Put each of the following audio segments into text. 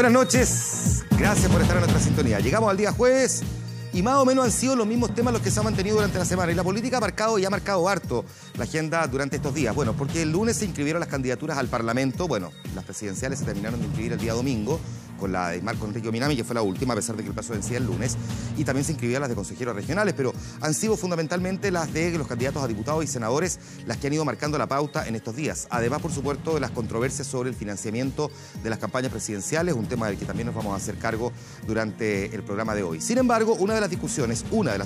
Buenas noches, gracias por estar en nuestra sintonía. Llegamos al día jueves y más o menos han sido los mismos temas los que se han mantenido durante la semana. Y la política ha marcado y ha marcado harto la agenda durante estos días. Bueno, porque el lunes se inscribieron las candidaturas al Parlamento. Bueno, las presidenciales se terminaron de inscribir el día domingo, con la de Marco Enrique Minami, que fue la última, a pesar de que el plazo vencía el lunes, y también se inscribían las de consejeros regionales, pero han sido fundamentalmente las de los candidatos a diputados y senadores las que han ido marcando la pauta en estos días. Además, por supuesto, de las controversias sobre el financiamiento de las campañas presidenciales, un tema del que también nos vamos a hacer cargo durante el programa de hoy. Sin embargo, una de las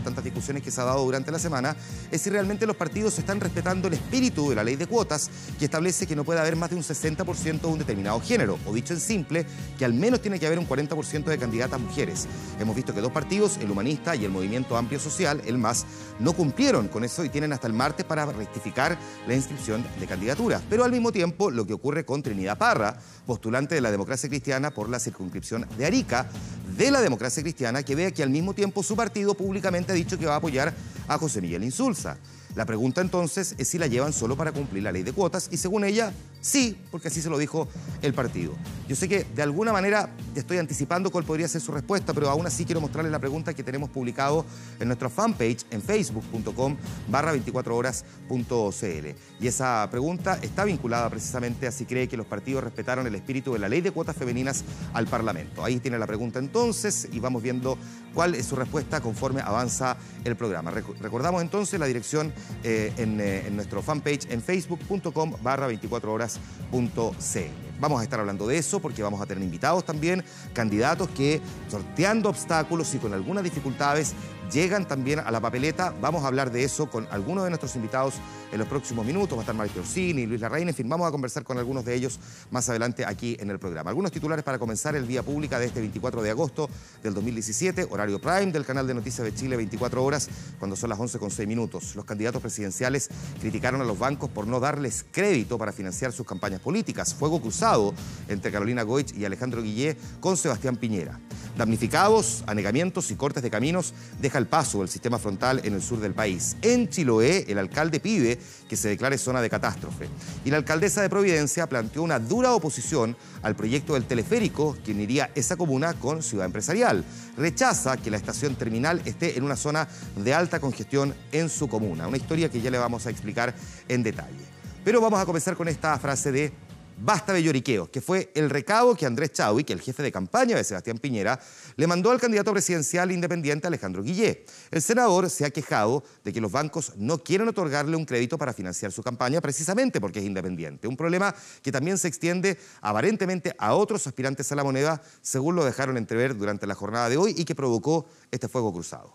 tantas discusiones que se ha dado durante la semana, es si realmente los partidos están respetando el espíritu de la ley de cuotas, que establece que no puede haber más de un 60% de un determinado género, o dicho en simple, que al menos tiene que haber un 40% de candidatas mujeres. Hemos visto que dos partidos, el Humanista y el Movimiento Amplio Social, el MAS, no cumplieron con eso y tienen hasta el martes para rectificar la inscripción de candidaturas. Pero al mismo tiempo, lo que ocurre con Trinidad Parra, postulante de la Democracia Cristiana por la circunscripción de Arica, de la Democracia Cristiana, que vea que al mismo tiempo su partido públicamente ha dicho que va a apoyar a José Miguel Insulza. La pregunta entonces es si la llevan solo para cumplir la ley de cuotas, y según ella, sí, porque así se lo dijo el partido. Yo sé que de alguna manera estoy anticipando cuál podría ser su respuesta, pero aún así quiero mostrarles la pregunta que tenemos publicado en nuestra fanpage en facebook.com/24horas.cl. Y esa pregunta está vinculada precisamente a si cree que los partidos respetaron el espíritu de la ley de cuotas femeninas al Parlamento. Ahí tiene la pregunta entonces y vamos viendo cuál es su respuesta conforme avanza el programa. Recordamos entonces la dirección en nuestro fanpage en facebook.com/24horas.cl. Vamos a estar hablando de eso porque vamos a tener invitados también, candidatos que, sorteando obstáculos y con algunas dificultades, llegan también a la papeleta. Vamos a hablar de eso con algunos de nuestros invitados en los próximos minutos. Va a estar Mario Orsini, Luis Larraín, en fin, vamos a conversar con algunos de ellos más adelante aquí en el programa. Algunos titulares para comenzar el Vía Pública de este 24 de agosto del 2017, horario prime del canal de Noticias de Chile, 24 horas, cuando son las 11:06. Los candidatos presidenciales criticaron a los bancos por no darles crédito para financiar sus campañas políticas. Fuego cruzado entre Carolina Goich y Alejandro Guillé con Sebastián Piñera. Damnificados, anegamientos y cortes de caminos deja el paso del sistema frontal en el sur del país. En Chiloé, el alcalde pide que se declare zona de catástrofe. Y la alcaldesa de Providencia planteó una dura oposición al proyecto del teleférico que uniría esa comuna con Ciudad Empresarial. Rechaza que la estación terminal esté en una zona de alta congestión en su comuna. Una historia que ya le vamos a explicar en detalle. Pero vamos a comenzar con esta frase de basta de lloriqueos, que fue el recado que Andrés Chadwick, el jefe de campaña de Sebastián Piñera, le mandó al candidato presidencial independiente Alejandro Guillé. El senador se ha quejado de que los bancos no quieren otorgarle un crédito para financiar su campaña precisamente porque es independiente. Un problema que también se extiende aparentemente a otros aspirantes a la moneda, según lo dejaron entrever durante la jornada de hoy y que provocó este fuego cruzado.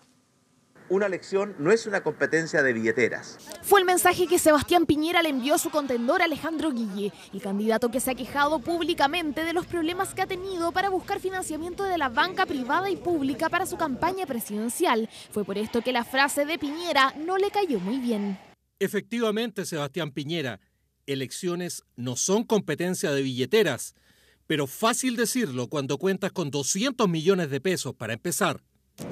Una elección no es una competencia de billeteras. Fue el mensaje que Sebastián Piñera le envió a su contendor Alejandro Guillé, el candidato que se ha quejado públicamente de los problemas que ha tenido para buscar financiamiento de la banca privada y pública para su campaña presidencial. Fue por esto que la frase de Piñera no le cayó muy bien. Efectivamente, Sebastián Piñera, elecciones no son competencia de billeteras, pero fácil decirlo cuando cuentas con 200 millones de pesos para empezar.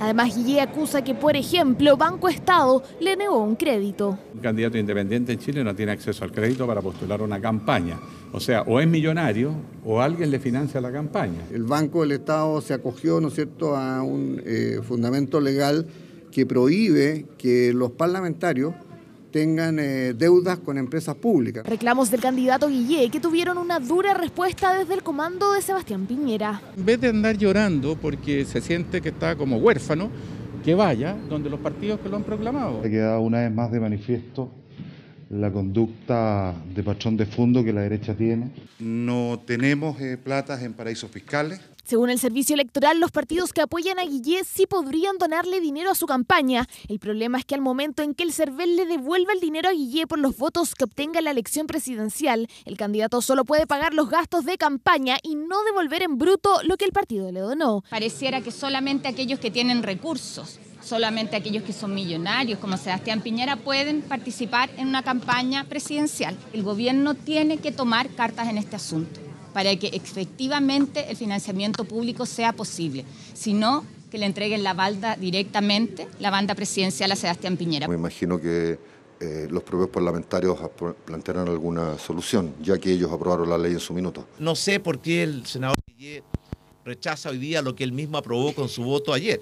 Además, Guillé acusa que, por ejemplo, Banco Estado le negó un crédito. Un candidato independiente en Chile no tiene acceso al crédito para postular una campaña. O sea, o es millonario o alguien le financia la campaña. El Banco del Estado se acogió, ¿no es cierto?, a un fundamento legal que prohíbe que los parlamentarios tengan deudas con empresas públicas. Reclamos del candidato Guillé que tuvieron una dura respuesta desde el comando de Sebastián Piñera. En vez de andar llorando porque se siente que está como huérfano, que vaya donde los partidos que lo han proclamado. Ha quedado una vez más de manifiesto la conducta de patrón de fondo que la derecha tiene. No tenemos platas en paraísos fiscales. Según el Servicio Electoral, los partidos que apoyan a Guillé sí podrían donarle dinero a su campaña. El problema es que al momento en que el CERVEL le devuelva el dinero a Guillé por los votos que obtenga en la elección presidencial, el candidato solo puede pagar los gastos de campaña y no devolver en bruto lo que el partido le donó. Pareciera que solamente aquellos que tienen recursos, solamente aquellos que son millonarios, como Sebastián Piñera, pueden participar en una campaña presidencial. El gobierno tiene que tomar cartas en este asunto para que efectivamente el financiamiento público sea posible. Si no, que le entreguen la banda directamente, la banda presidencial a Sebastián Piñera. Me imagino que los propios parlamentarios plantearán alguna solución, ya que ellos aprobaron la ley en su minuto. No sé por qué el senador Guillé rechaza hoy día lo que él mismo aprobó con su voto ayer.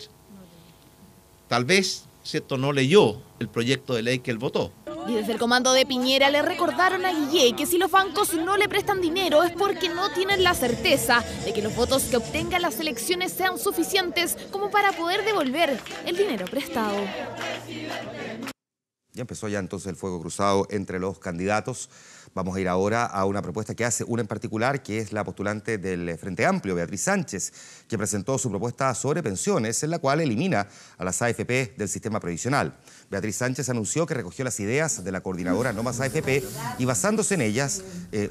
Tal vez, ¿cierto?, no leyó el proyecto de ley que él votó. Y desde el comando de Piñera le recordaron a Guillé que si los bancos no le prestan dinero es porque no tienen la certeza de que los votos que obtengan las elecciones sean suficientes como para poder devolver el dinero prestado. Ya empezó ya entonces el fuego cruzado entre los candidatos. Vamos a ir ahora a una propuesta que hace una en particular, que es la postulante del Frente Amplio, Beatriz Sánchez, que presentó su propuesta sobre pensiones, en la cual elimina a las AFP del sistema previsional. Beatriz Sánchez anunció que recogió las ideas de la coordinadora No Más AFP y, basándose en ellas,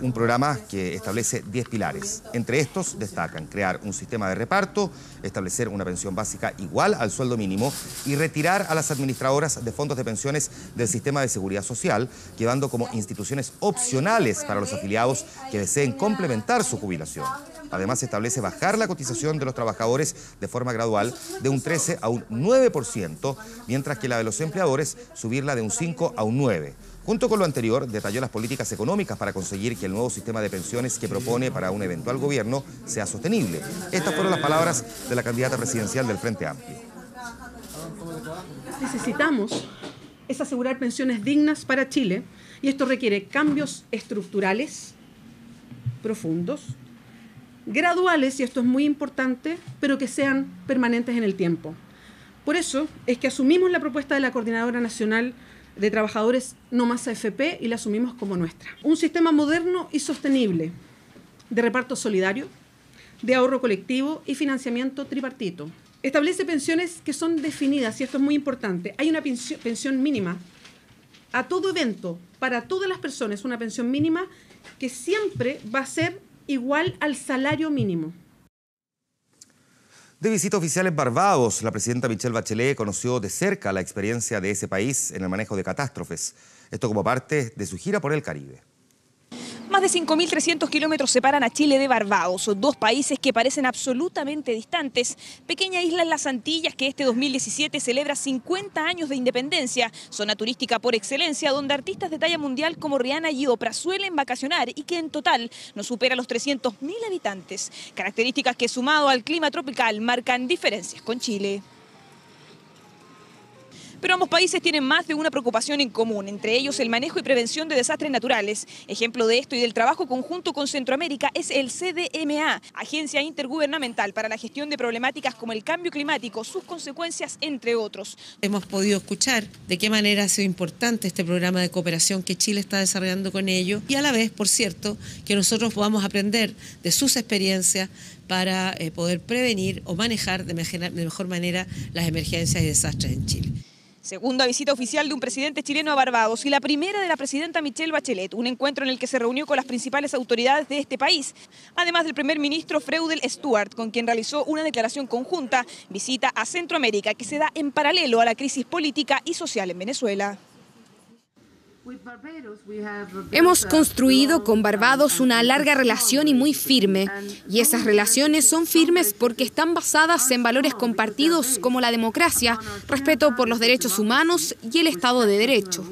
un programa que establece 10 pilares. Entre estos destacan crear un sistema de reparto, establecer una pensión básica igual al sueldo mínimo y retirar a las administradoras de fondos de pensiones del sistema de seguridad social, quedando como instituciones opcionales para los afiliados que deseen complementar su jubilación. Además, se establece bajar la cotización de los trabajadores de forma gradual de un 13 a un 9%, mientras que la de los empleadores subirla de un 5 a un 9%. Junto con lo anterior, detalló las políticas económicas para conseguir que el nuevo sistema de pensiones que propone para un eventual gobierno sea sostenible. Estas fueron las palabras de la candidata presidencial del Frente Amplio. Necesitamos es asegurar pensiones dignas para Chile, y esto requiere cambios estructurales profundos, graduales, y esto es muy importante, pero que sean permanentes en el tiempo. Por eso es que asumimos la propuesta de la Coordinadora Nacional de Trabajadores No Más AFP y la asumimos como nuestra. Un sistema moderno y sostenible de reparto solidario, de ahorro colectivo y financiamiento tripartito. Establece pensiones que son definidas, y esto es muy importante. Hay una pensión mínima a todo evento, para todas las personas, una pensión mínima que siempre va a ser igual al salario mínimo. De visita oficial en Barbados, la presidenta Michelle Bachelet conoció de cerca la experiencia de ese país en el manejo de catástrofes. Esto como parte de su gira por el Caribe. Más de 5.300 kilómetros separan a Chile de Barbados, dos países que parecen absolutamente distantes. Pequeña isla en las Antillas que este 2017 celebra 50 años de independencia. Zona turística por excelencia donde artistas de talla mundial como Rihanna y Oprah suelen vacacionar y que en total no supera los 300.000 habitantes. Características que, sumado al clima tropical, marcan diferencias con Chile. Pero ambos países tienen más de una preocupación en común, entre ellos el manejo y prevención de desastres naturales. Ejemplo de esto y del trabajo conjunto con Centroamérica es el CDMA, Agencia Intergubernamental para la Gestión de Problemáticas como el Cambio Climático, sus consecuencias, entre otros. Hemos podido escuchar de qué manera ha sido importante este programa de cooperación que Chile está desarrollando con ellos, y a la vez, por cierto, que nosotros podamos aprender de sus experiencias para poder prevenir o manejar de mejor manera las emergencias y desastres en Chile. Segunda visita oficial de un presidente chileno a Barbados y la primera de la presidenta Michelle Bachelet, un encuentro en el que se reunió con las principales autoridades de este país, además del primer ministro Freudel Stuart, con quien realizó una declaración conjunta, visita a Centroamérica que se da en paralelo a la crisis política y social en Venezuela. Hemos construido con Barbados una larga relación y muy firme, y esas relaciones son firmes porque están basadas en valores compartidos como la democracia, respeto por los derechos humanos y el Estado de Derecho.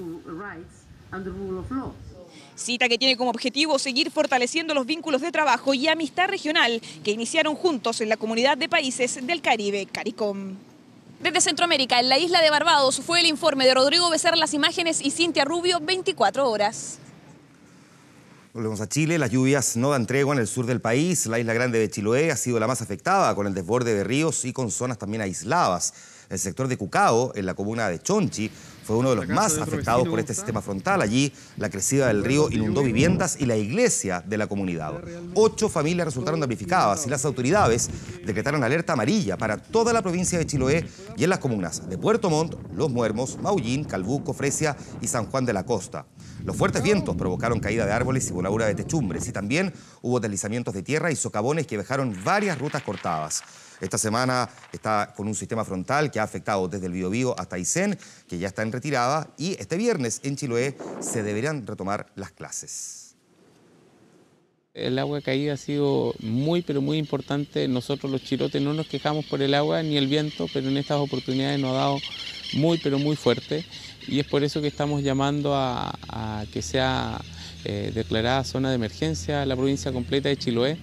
Cita que tiene como objetivo seguir fortaleciendo los vínculos de trabajo y amistad regional que iniciaron juntos en la comunidad de países del Caribe, CARICOM. Desde Centroamérica, en la isla de Barbados, fue el informe de Rodrigo Becerra, las imágenes, y Cintia Rubio, 24 horas. Volvemos a Chile. Las lluvias no dan tregua en el sur del país. La isla grande de Chiloé ha sido la más afectada, con el desborde de ríos y con zonas también aisladas. El sector de Cucao, en la comuna de Chonchi, fue uno de los más afectados por este sistema frontal. Allí, la crecida del río inundó viviendas y la iglesia de la comunidad. 8 familias resultaron damnificadas y las autoridades decretaron alerta amarilla para toda la provincia de Chiloé y en las comunas de Puerto Montt, Los Muermos, Maullín, Calbuco, Fresia y San Juan de la Costa. Los fuertes vientos provocaron caída de árboles y voladura de techumbres, y también hubo deslizamientos de tierra y socavones que dejaron varias rutas cortadas. Esta semana está con un sistema frontal que ha afectado desde el Biobío hasta Aysén, que ya está en retirada, y este viernes en Chiloé se deberán retomar las clases. El agua caída ha sido muy, pero muy importante. Nosotros los chilotes no nos quejamos por el agua ni el viento, pero en estas oportunidades nos ha dado muy, pero muy fuerte. Y es por eso que estamos llamando a que sea declarada zona de emergencia la provincia completa de Chiloé.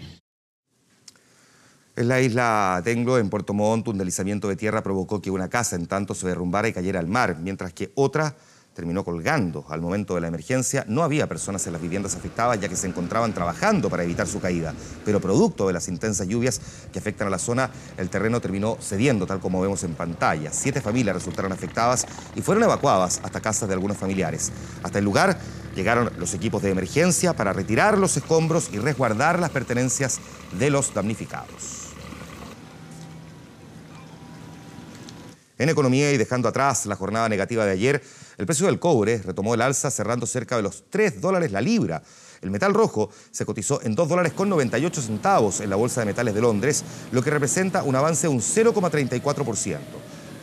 En la isla Tenglo, en Puerto Montt, un deslizamiento de tierra provocó que una casa en tanto se derrumbara y cayera al mar, mientras que otra terminó colgando. Al momento de la emergencia no había personas en las viviendas afectadas, ya que se encontraban trabajando para evitar su caída. Pero producto de las intensas lluvias que afectan a la zona, el terreno terminó cediendo, tal como vemos en pantalla. 7 familias resultaron afectadas y fueron evacuadas hasta casas de algunos familiares. Hasta el lugar llegaron los equipos de emergencia para retirar los escombros y resguardar las pertenencias de los damnificados. En economía y dejando atrás la jornada negativa de ayer, el precio del cobre retomó el alza cerrando cerca de los $3 la libra. El metal rojo se cotizó en $2,98 en la Bolsa de Metales de Londres, lo que representa un avance de un 0,34%.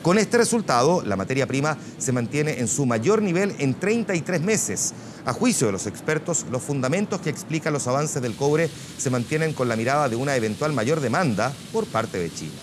Con este resultado, la materia prima se mantiene en su mayor nivel en 33 meses. A juicio de los expertos, los fundamentos que explican los avances del cobre se mantienen con la mirada de una eventual mayor demanda por parte de China.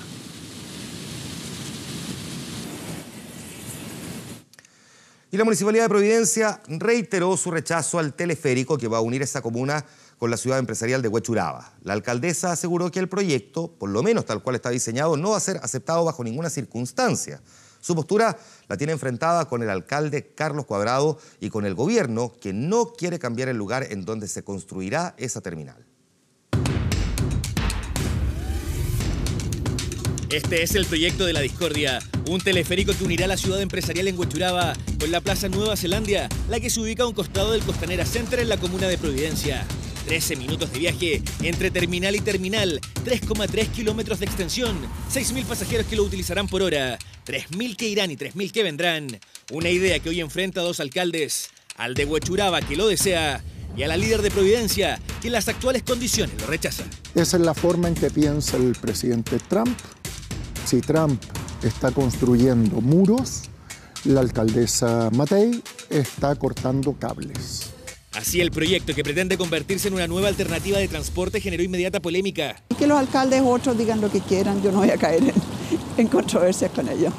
Y la Municipalidad de Providencia reiteró su rechazo al teleférico que va a unir esa comuna con la ciudad empresarial de Huechuraba. La alcaldesa aseguró que el proyecto, por lo menos tal cual está diseñado, no va a ser aceptado bajo ninguna circunstancia. Su postura la tiene enfrentada con el alcalde Carlos Cuadrado y con el gobierno, que no quiere cambiar el lugar en donde se construirá esa terminal. Este es el proyecto de la discordia, un teleférico que unirá la ciudad empresarial en Huechuraba con la Plaza Nueva Zelandia, la que se ubica a un costado del Costanera Center en la comuna de Providencia. 13 minutos de viaje entre terminal y terminal, 3,3 kilómetros de extensión, 6.000 pasajeros que lo utilizarán por hora, 3.000 que irán y 3.000 que vendrán. Una idea que hoy enfrenta a dos alcaldes, al de Huechuraba que lo desea y a la líder de Providencia que en las actuales condiciones lo rechaza. Esa es la forma en que piensa el presidente Trump. Si Trump está construyendo muros, la alcaldesa Matei está cortando cables. Así el proyecto, que pretende convertirse en una nueva alternativa de transporte, generó inmediata polémica. Y que los alcaldes otros digan lo que quieran, yo no voy a caer en controversias con ellos.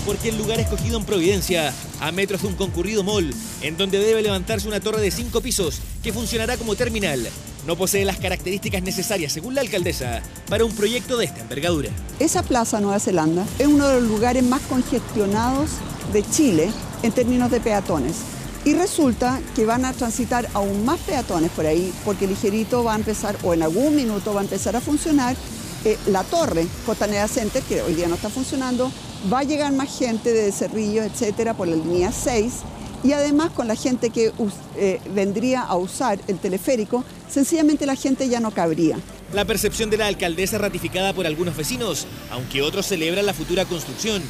Porque el lugar escogido en Providencia, a metros de un concurrido mall, en donde debe levantarse una torre de 5 pisos que funcionará como terminal, no posee las características necesarias, según la alcaldesa, para un proyecto de esta envergadura. Esa plaza Nueva Zelanda es uno de los lugares más congestionados de Chile en términos de peatones. Y resulta que van a transitar aún más peatones por ahí, porque ligerito va a empezar, o en algún minuto va a empezar a funcionar, la torre Costanera Center, que hoy día no está funcionando. Va a llegar más gente de Cerrillo, etcétera, por la línea 6. Y además, con la gente que vendría a usar el teleférico, sencillamente la gente ya no cabría. La percepción de la alcaldesa es ratificada por algunos vecinos, aunque otros celebran la futura construcción.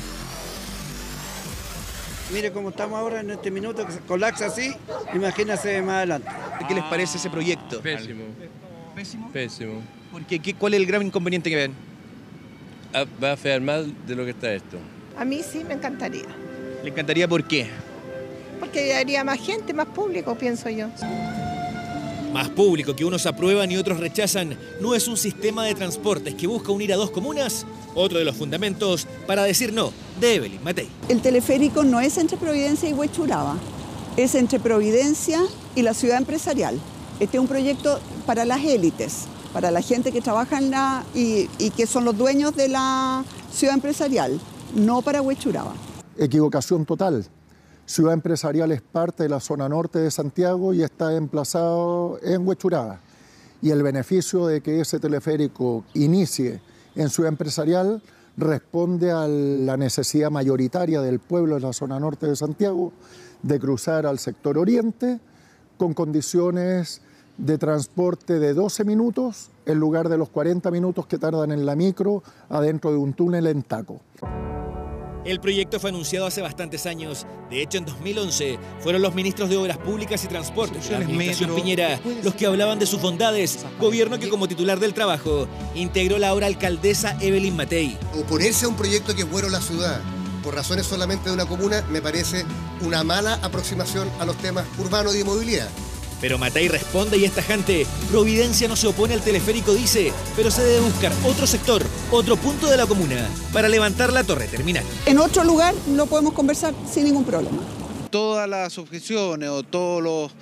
Mire cómo estamos ahora en este minuto, que se colapsa así, imagínense más adelante. ¿Qué les parece ese proyecto? Pésimo. ¿Pésimo? Pésimo. ¿Por qué? ¿Cuál es el gran inconveniente que ven? Va a fear más de lo que está esto. A mí sí me encantaría. ¿Le encantaría por qué? Porque haría más gente, más público, pienso yo. Más público que unos aprueban y otros rechazan, ¿no es un sistema de transportes que busca unir a dos comunas? Otro de los fundamentos para decir no de Evelyn Matei. El teleférico no es entre Providencia y Huechuraba, es entre Providencia y la ciudad empresarial. Este es un proyecto para las élites, para la gente que trabaja en y que son los dueños de la ciudad empresarial, no para Huechuraba. Equivocación total. Ciudad empresarial es parte de la zona norte de Santiago y está emplazado en Huechuraba. Y el beneficio de que ese teleférico inicie en ciudad empresarial responde a la necesidad mayoritaria del pueblo de la zona norte de Santiago de cruzar al sector oriente con condiciones de transporte de 12 minutos en lugar de los 40 minutos que tardan en la micro adentro de un túnel en taco. El proyecto fue anunciado hace bastantes años. De hecho, en 2011 fueron los ministros de Obras Públicas y Transportes de la administración Piñera los que hablaban de sus bondades. Gobierno que, como titular del trabajo, integró la ahora alcaldesa Evelyn Matei. Oponerse a un proyecto que es bueno la ciudad por razones solamente de una comuna me parece una mala aproximación a los temas urbanos y de movilidad. Pero Matei responde y es tajante. Providencia no se opone al teleférico, dice, pero se debe buscar otro sector, otro punto de la comuna, para levantar la torre terminal. En otro lugar lo podemos conversar sin ningún problema. Todas las objeciones o todos los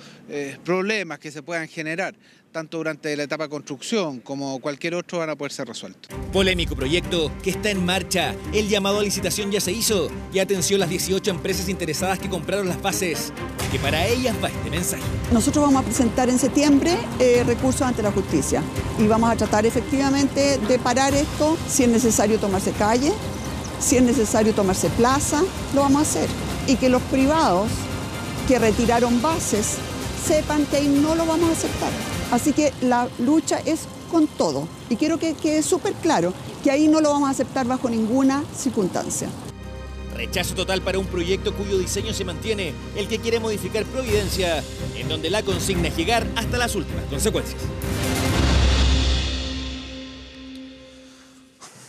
problemas que se puedan generar, tanto durante la etapa de construcción como cualquier otro, van a poder ser resueltos. Polémico proyecto que está en marcha. El llamado a licitación ya se hizo. Y atención las 18 empresas interesadas que compraron las bases, que para ellas va este mensaje. Nosotros vamos a presentar en septiembre recursos ante la justicia y vamos a tratar efectivamente de parar esto. Si es necesario tomarse calle, si es necesario tomarse plaza, lo vamos a hacer. Y que los privados que retiraron bases sepan que ahí no lo vamos a aceptar. Así que la lucha es con todo. Y quiero que quede súper claro que ahí no lo vamos a aceptar bajo ninguna circunstancia. Rechazo total para un proyecto cuyo diseño se mantiene, el que quiere modificar Providencia, en donde la consigna es llegar hasta las últimas consecuencias.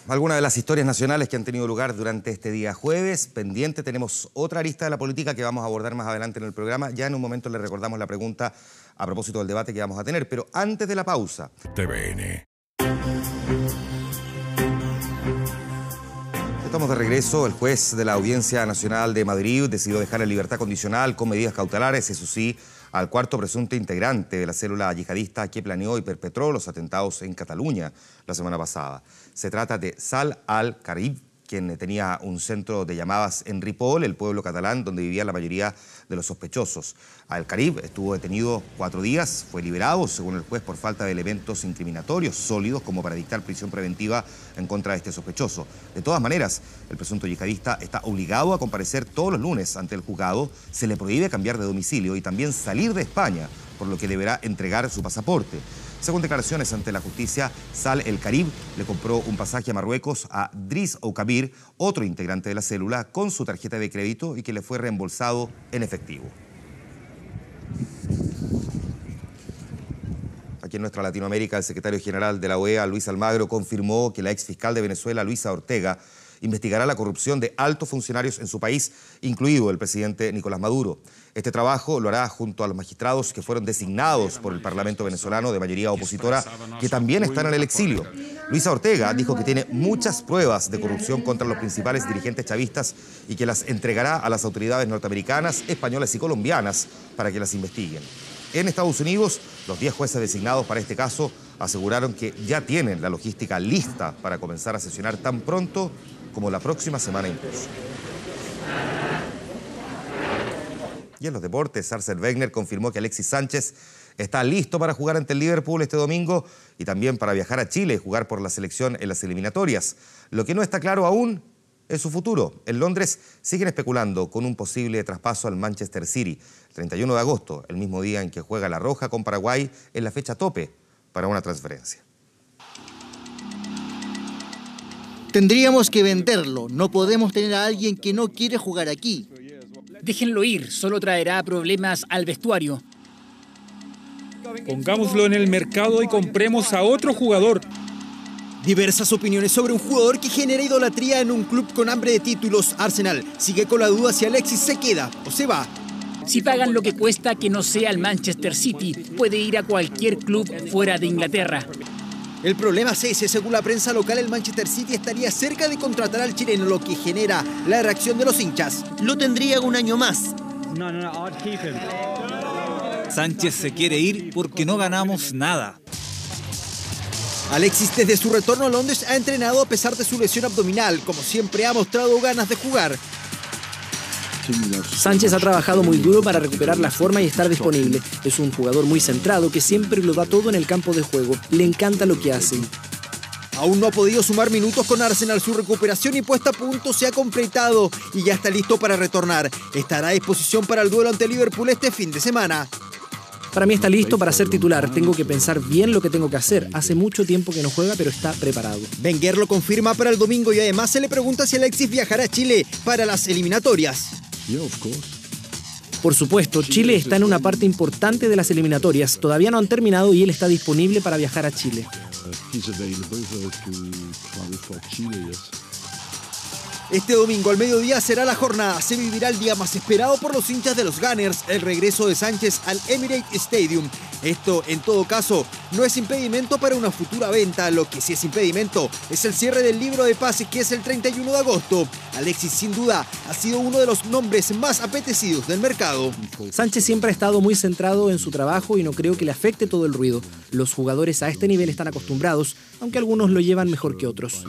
Algunas de las historias nacionales que han tenido lugar durante este día jueves. Pendiente tenemos otra arista de la política que vamos a abordar más adelante en el programa. Ya en un momento le recordamos la pregunta a propósito del debate que vamos a tener. Pero antes de la pausa... TVN. Estamos de regreso. El juez de la Audiencia Nacional de Madrid decidió dejar en libertad condicional con medidas cautelares, eso sí, al cuarto presunto integrante de la célula yihadista que planeó y perpetró los atentados en Cataluña la semana pasada. Se trata de Saad al-Karib, quien tenía un centro de llamadas en Ripoll, el pueblo catalán donde vivía la mayoría de los sospechosos. Al-Karib estuvo detenido 4 días, fue liberado, según el juez, por falta de elementos incriminatorios sólidos como para dictar prisión preventiva en contra de este sospechoso. De todas maneras, el presunto yihadista está obligado a comparecer todos los lunes ante el juzgado, se le prohíbe cambiar de domicilio y también salir de España, por lo que deberá entregar su pasaporte. Según declaraciones ante la justicia, Saad al-Karib le compró un pasaje a Marruecos a Driss Oukabir, otro integrante de la célula, con su tarjeta de crédito y que le fue reembolsado en efectivo. Aquí en nuestra Latinoamérica, el secretario general de la OEA, Luis Almagro, confirmó que la exfiscal de Venezuela, Luisa Ortega, investigará la corrupción de altos funcionarios en su país, incluido el presidente Nicolás Maduro. Este trabajo lo hará junto a los magistrados que fueron designados por el Parlamento venezolano de mayoría opositora, que también están en el exilio. Luisa Ortega dijo que tiene muchas pruebas de corrupción contra los principales dirigentes chavistas y que las entregará a las autoridades norteamericanas, españolas y colombianas para que las investiguen. En Estados Unidos, los 10 jueces designados para este caso aseguraron que ya tienen la logística lista para comenzar a sesionar tan pronto como la próxima semana incluso. Y en los deportes, Arsène Wenger confirmó que Alexis Sánchez está listo para jugar ante el Liverpool este domingo y también para viajar a Chile y jugar por la selección en las eliminatorias. Lo que no está claro aún es su futuro. En Londres siguen especulando con un posible traspaso al Manchester City, el 31 de agosto, el mismo día en que juega la Roja con Paraguay, en la fecha tope para una transferencia. Tendríamos que venderlo. No podemos tener a alguien que no quiere jugar aquí. Déjenlo ir, solo traerá problemas al vestuario. Pongámoslo en el mercado y compremos a otro jugador. Diversas opiniones sobre un jugador que genera idolatría en un club con hambre de títulos. Arsenal sigue con la duda si Alexis se queda o se va. Si pagan lo que cuesta que no sea el Manchester City, puede ir a cualquier club fuera de Inglaterra. El problema es ese. Según la prensa local, el Manchester City estaría cerca de contratar al chileno, lo que genera la reacción de los hinchas. Lo tendría un año más. Sánchez se quiere ir porque no ganamos nada. Alexis, desde su retorno a Londres, ha entrenado a pesar de su lesión abdominal. Como siempre, ha mostrado ganas de jugar. Sánchez ha trabajado muy duro para recuperar la forma y estar disponible. Es un jugador muy centrado que siempre lo da todo en el campo de juego. Le encanta lo que hace. Aún no ha podido sumar minutos con Arsenal. Su recuperación y puesta a punto se ha completado y ya está listo para retornar. Estará a disposición para el duelo ante Liverpool este fin de semana. Para mí está listo para ser titular. Tengo que pensar bien lo que tengo que hacer. Hace mucho tiempo que no juega, pero está preparado. Wenger lo confirma para el domingo y además se le pregunta si Alexis viajará a Chile para las eliminatorias. Por supuesto, Chile está en una parte importante de las eliminatorias. Todavía no han terminado y él está disponible para viajar a Chile. Este domingo al mediodía será la jornada. Se vivirá el día más esperado por los hinchas de los Gunners, el regreso de Sánchez al Emirates Stadium. Esto, en todo caso, no es impedimento para una futura venta. Lo que sí es impedimento es el cierre del libro de pases, que es el 31 de agosto. Alexis sin duda ha sido uno de los nombres más apetecidos del mercado. Sánchez siempre ha estado muy centrado en su trabajo y no creo que le afecte todo el ruido. Los jugadores a este nivel están acostumbrados, aunque algunos lo llevan mejor que otros.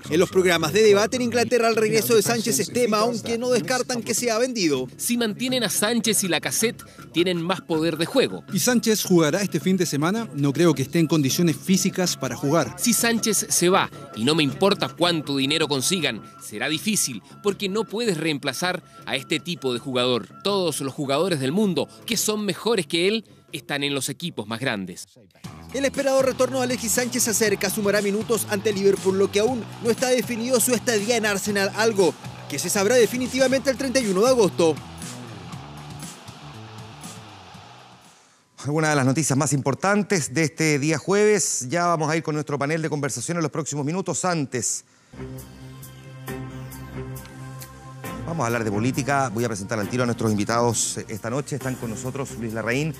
En los programas de debate en Inglaterra el regreso de Sánchez es tema, aunque no descartan que sea vendido. Si mantienen a Sánchez y Lacazette, tienen más poder de juego. ¿Y Sánchez jugará este fin de semana? No creo que esté en condiciones físicas para jugar. Si Sánchez se va, y no me importa cuánto dinero consigan, será difícil, porque no puedes reemplazar a este tipo de jugador. Todos los jugadores del mundo que son mejores que él están en los equipos más grandes. El esperado retorno de Alexis Sánchez se acerca, sumará minutos ante Liverpool, lo que aún no está definido su estadía en Arsenal, algo que se sabrá definitivamente el 31 de agosto. Algunas de las noticias más importantes de este día jueves. Ya vamos a ir con nuestro panel de conversación en los próximos minutos. Antes, vamos a hablar de política. Voy a presentar al tiro a nuestros invitados esta noche. Están con nosotros Luis Larraín,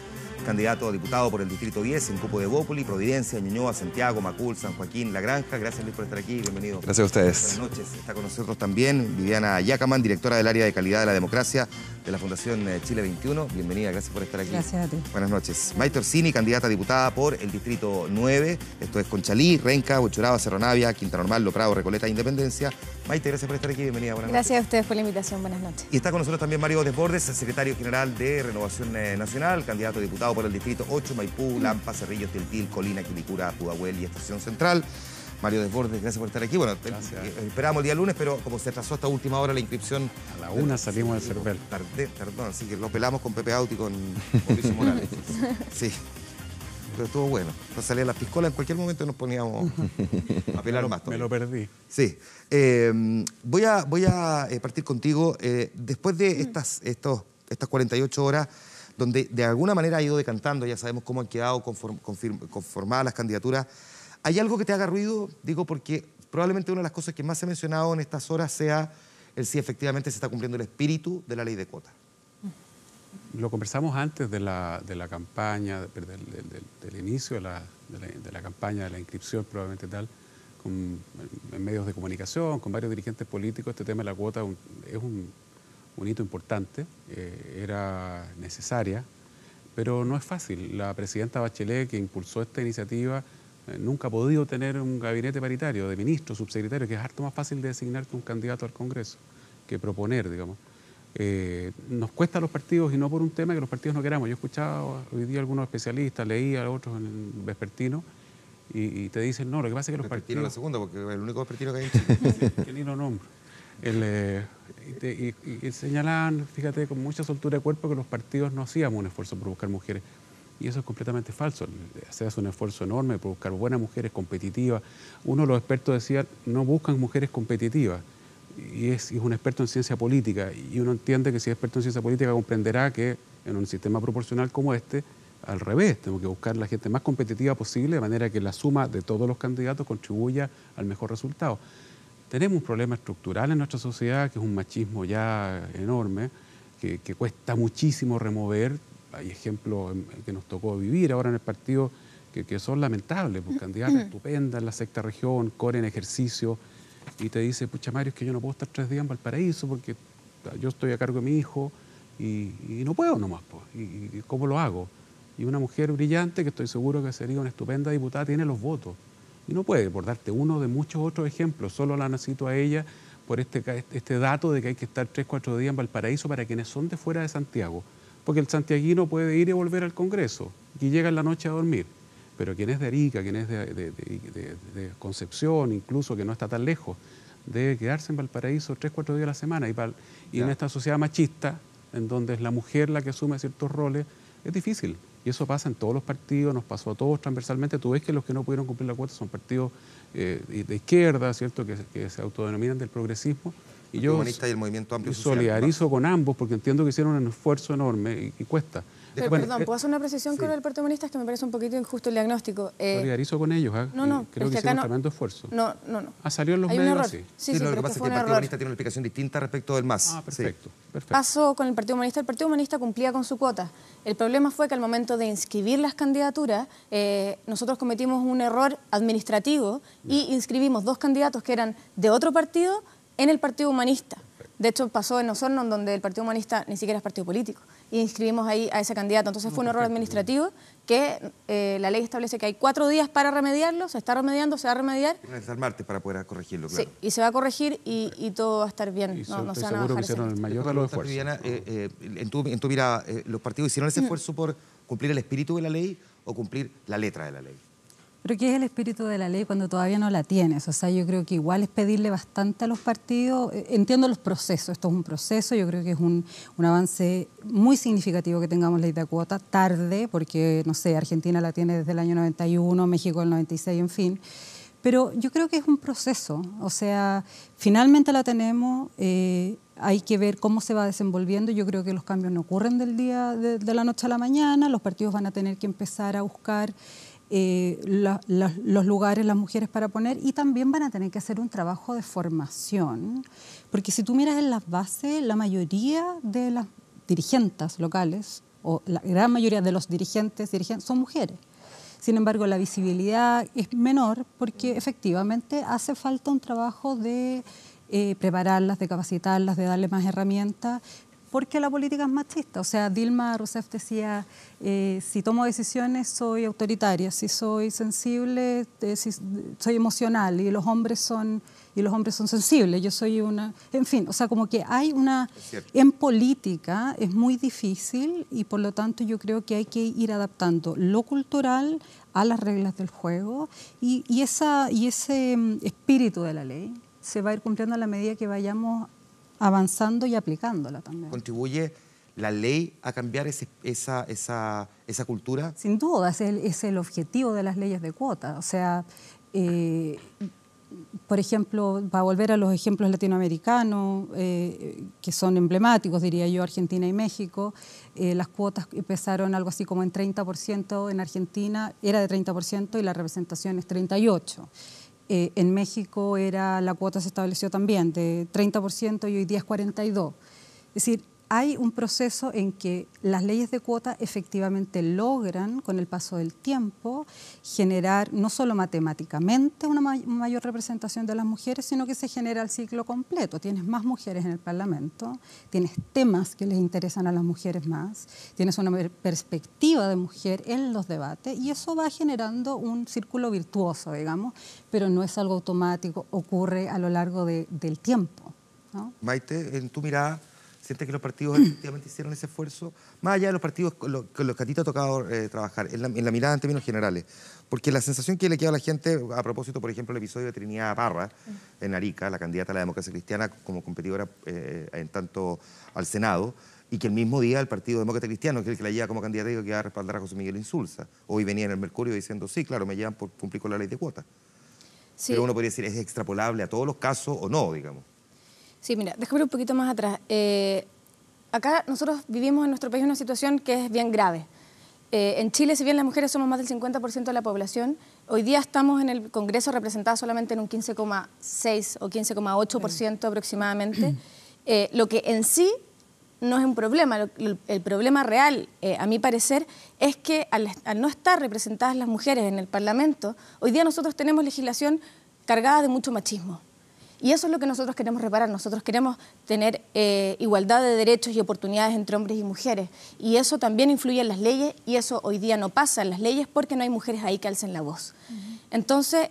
candidato a diputado por el Distrito 10 en cupo de Evópoli, Providencia, Ñuñoa, Santiago, Macul, San Joaquín, La Granja. Gracias, Luis, por estar aquí. Bienvenido. Gracias a ustedes. Buenas noches. Está con nosotros también Viviana Yacaman, directora del área de calidad de la democracia de la Fundación Chile 21. Bienvenida, gracias por estar aquí. Gracias a ti. Buenas noches. Maite Orsini, candidata a diputada por el Distrito 9. Esto es Conchalí, Renca, Huechuraba, Cerro Navia, Quinta Normal, Lo Prado, Recoleta, Independencia. Maite, gracias por estar aquí. Bienvenida. Buenas Gracias noches. a ustedes por la invitación. Buenas noches. Y está con nosotros también Mario Desbordes, secretario general de Renovación Nacional, candidato a diputado por el Distrito 8, Maipú, Lampa, Cerrillos, Tiltil, Colina, Quilicura, Pudahuel y Estación Central. Mario Desbordes, gracias por estar aquí. Bueno, esperábamos el día lunes, pero como se atrasó hasta última hora la inscripción... A la 1 salimos del CERVEL. Perdón, así que lo pelamos con Pepe Auti y con Mauricio Morales. Sí, pero estuvo bueno. Nos salían las piscolas, en cualquier momento nos poníamos a pelar más. Me lo perdí. Sí. Voy a partir contigo. Después de estas 48 horas, donde de alguna manera ha ido decantando, ya sabemos cómo han quedado conformadas las candidaturas, ¿hay algo que te haga ruido? Digo, porque probablemente una de las cosas que más se ha mencionado en estas horas sea el si efectivamente se está cumpliendo el espíritu de la ley de cuotas. Lo conversamos antes de la campaña, del inicio de la campaña, de la inscripción probablemente tal, en medios de comunicación, con varios dirigentes políticos. Este tema de la cuota es un hito importante, era necesaria, pero no es fácil. La presidenta Bachelet, que impulsó esta iniciativa, nunca ha podido tener un gabinete paritario de ministros, subsecretarios, que es harto más fácil de designar que un candidato al Congreso, que proponer, digamos. Nos cuesta a los partidos, y no por un tema que los partidos no queramos. Yo he escuchado hoy día a algunos especialistas, leí a otros en el vespertino, y te dicen, no, lo que pasa es que los partidos... La segunda, porque es el único vespertino que hay en Chile. Qué lindo nombre. Y señalaban, fíjate, con mucha soltura de cuerpo, que los partidos no hacíamos un esfuerzo por buscar mujeres. Y eso es completamente falso. Se hace un esfuerzo enorme por buscar buenas mujeres competitivas. Uno de los expertos decía, no buscan mujeres competitivas. Y es un experto en ciencia política. Y uno entiende que si es experto en ciencia política comprenderá que en un sistema proporcional como este, al revés, tenemos que buscar la gente más competitiva posible, de manera que la suma de todos los candidatos contribuya al mejor resultado. Tenemos un problema estructural en nuestra sociedad, que es un machismo ya enorme, que cuesta muchísimo remover. Hay ejemplos que nos tocó vivir ahora en el partido que son lamentables, pues candidatas estupendas en la sexta región, core en ejercicio, y te dice, pucha Mario, es que yo no puedo estar 3 días en Valparaíso porque yo estoy a cargo de mi hijo y no puedo nomás, pues. ¿Y cómo lo hago? Y una mujer brillante, que estoy seguro que sería una estupenda diputada, tiene los votos. Y no puede, por darte uno de muchos otros ejemplos, solo la necesito a ella por este dato de que hay que estar 3-4 días en Valparaíso para quienes son de fuera de Santiago. Porque el santiaguino puede ir y volver al Congreso y llega en la noche a dormir. Pero quien es de Arica, quien es de Concepción, incluso que no está tan lejos, debe quedarse en Valparaíso 3-4 días a la semana. Y en esta sociedad machista, en donde es la mujer la que asume ciertos roles, es difícil. Y eso pasa en todos los partidos, nos pasó a todos transversalmente. Tú ves que los que no pudieron cumplir la cuota son partidos de izquierda, ¿cierto?, que se autodenominan del progresismo. Y yo Comunista y el Movimiento Amplio Social, solidarizo con ambos, porque entiendo que hicieron un esfuerzo enorme y cuesta. Pero, perdón, ¿puedo hacer una precisión con el Partido Comunista? Es que me parece un poquito injusto el diagnóstico. Solidarizo con ellos, No, creo que hicieron un tremendo esfuerzo. No. Salió en los Hay medios un error. así. Sí, lo que pero pasa es que el Partido Comunista tiene una explicación distinta respecto del MAS. Perfecto. Pasó con el Partido Comunista. El Partido Comunista cumplía con su cuota. El problema fue que al momento de inscribir las candidaturas, nosotros cometimos un error administrativo y inscribimos 2 candidatos que eran de otro partido en el Partido Humanista. De hecho, pasó en Osorno, donde el Partido Humanista ni siquiera es partido político, y inscribimos ahí a ese candidato. Entonces fue un error administrativo que la ley establece que hay 4 días para remediarlo, se está remediando, se va a remediar. Hasta el martes para poder corregirlo, claro. Sí, y se va a corregir y todo va a estar bien. Y no se van a seguro bajar que hicieron el mayor de los esfuerzos. Viviana, en tu mirada, ¿los partidos hicieron ese esfuerzo por cumplir el espíritu de la ley o cumplir la letra de la ley? Pero ¿qué es el espíritu de la ley cuando todavía no la tienes? O sea, yo creo que igual es pedirle bastante a los partidos. Entiendo los procesos, esto es un proceso, yo creo que es un avance muy significativo que tengamos ley de cuota, tarde, porque, no sé, Argentina la tiene desde el año 91, México el 96, en fin. Pero yo creo que es un proceso, o sea, finalmente la tenemos, hay que ver cómo se va desenvolviendo. Yo creo que los cambios no ocurren del día de la noche a la mañana, los partidos van a tener que empezar a buscar los lugares, las mujeres para poner, y también van a tener que hacer un trabajo de formación, porque si tú miras en las bases, la mayoría de las dirigentes locales, o la gran mayoría de los dirigentes son mujeres. Sin embargo, la visibilidad es menor porque efectivamente hace falta un trabajo de prepararlas, de capacitarlas, de darle más herramientas, porque la política es machista. O sea, Dilma Rousseff decía, si tomo decisiones soy autoritaria, si soy sensible, si soy emocional, y los hombres son sensibles, yo soy una... En fin, o sea, como que hay una... En política es muy difícil y por lo tanto yo creo que hay que ir adaptando lo cultural a las reglas del juego y ese espíritu de la ley se va a ir cumpliendo a la medida que vayamos avanzando y aplicándola también. ¿Contribuye la ley a cambiar esa cultura? Sin duda, es el objetivo de las leyes de cuota. O sea, por ejemplo, para volver a los ejemplos latinoamericanos, que son emblemáticos, diría yo, Argentina y México, las cuotas empezaron algo así como en 30%, en Argentina era de 30% y la representación es 38%. En México la cuota se estableció también de 30% y hoy día es 42%. Es decir, hay un proceso en que las leyes de cuota efectivamente logran, con el paso del tiempo, generar no solo matemáticamente una mayor representación de las mujeres, sino que se genera el ciclo completo. Tienes más mujeres en el Parlamento, tienes temas que les interesan a las mujeres más, tienes una perspectiva de mujer en los debates y eso va generando un círculo virtuoso, digamos, pero no es algo automático, ocurre a lo largo del tiempo, ¿no? Maite, en tu mirada, ¿sientes que los partidos efectivamente hicieron ese esfuerzo? Más allá de los partidos con los que a ti te ha tocado trabajar, en la mirada en términos generales. Porque la sensación que le queda a la gente, a propósito, por ejemplo, el episodio de Trinidad Parra, en Arica, la candidata a la democracia cristiana como competidora en tanto al Senado, y que el mismo día el Partido Demócrata Cristiano, que es el que la lleva como candidata, dijo que iba a respaldar a José Miguel Insulza. Hoy venía en el Mercurio diciendo, sí, claro, me llevan por cumplir con la ley de cuotas. Sí. Pero uno podría decir, ¿es extrapolable a todos los casos o no, digamos? Sí, mira, déjame ir un poquito más atrás. Acá nosotros vivimos en nuestro país una situación que es bien grave. En Chile, si bien las mujeres somos más del 50% de la población, hoy día estamos en el Congreso representadas solamente en un 15,6 o 15,8% aproximadamente, lo que en sí no es un problema. El problema real, a mi parecer, es que al no estar representadas las mujeres en el Parlamento, hoy día nosotros tenemos legislación cargada de mucho machismo. Y eso es lo que nosotros queremos reparar. Nosotros queremos tener igualdad de derechos y oportunidades entre hombres y mujeres. Y eso también influye en las leyes y eso hoy día no pasa en las leyes porque no hay mujeres ahí que alcen la voz. Entonces,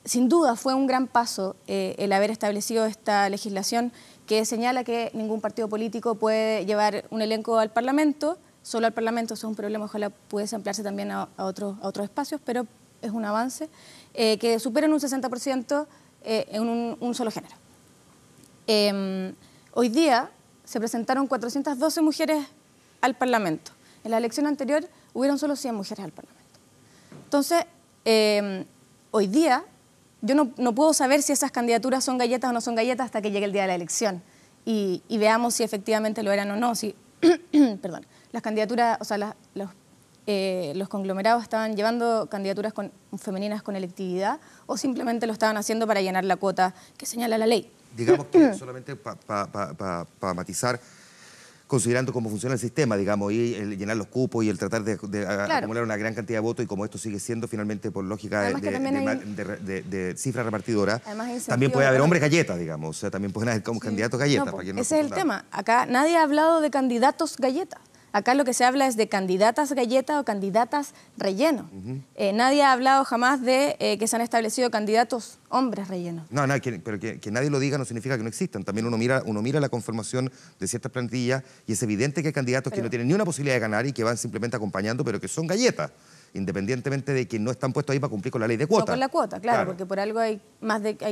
sin duda fue un gran paso el haber establecido esta legislación que señala que ningún partido político puede llevar un elenco al Parlamento, solo al Parlamento. Eso es un problema, ojalá pudiese ampliarse también a otros espacios, pero es un avance que superen un 60% en un solo género. Hoy día se presentaron 412 mujeres al Parlamento. En la elección anterior hubieron solo 100 mujeres al Parlamento. Entonces, hoy día yo no puedo saber si esas candidaturas son galletas o no son galletas hasta que llegue el día de la elección y veamos si efectivamente lo eran o no. Si, perdón, las candidaturas, o sea, los conglomerados estaban llevando candidaturas femeninas con electividad o simplemente lo estaban haciendo para llenar la cuota que señala la ley. Digamos que solamente para matizar, considerando cómo funciona el sistema, digamos, y el llenar los cupos y el tratar de acumular una gran cantidad de votos, y como esto sigue siendo finalmente por lógica de cifra repartidora, también puede haber hombres galletas, digamos, o sea, también pueden haber como candidatos galletas. No, ese es el tema. Acá nadie ha hablado de candidatos galletas. Acá lo que se habla es de candidatas galletas o candidatas relleno. Nadie ha hablado jamás de que se han establecido candidatos hombres rellenos. No, pero que nadie lo diga no significa que no existan. También uno mira la conformación de ciertas plantillas y es evidente que hay candidatos que no tienen ni una posibilidad de ganar y que van simplemente acompañando, pero que son galletas, independientemente de que no están puestos ahí para cumplir con la ley de cuota. No con la cuota, claro, porque por algo hay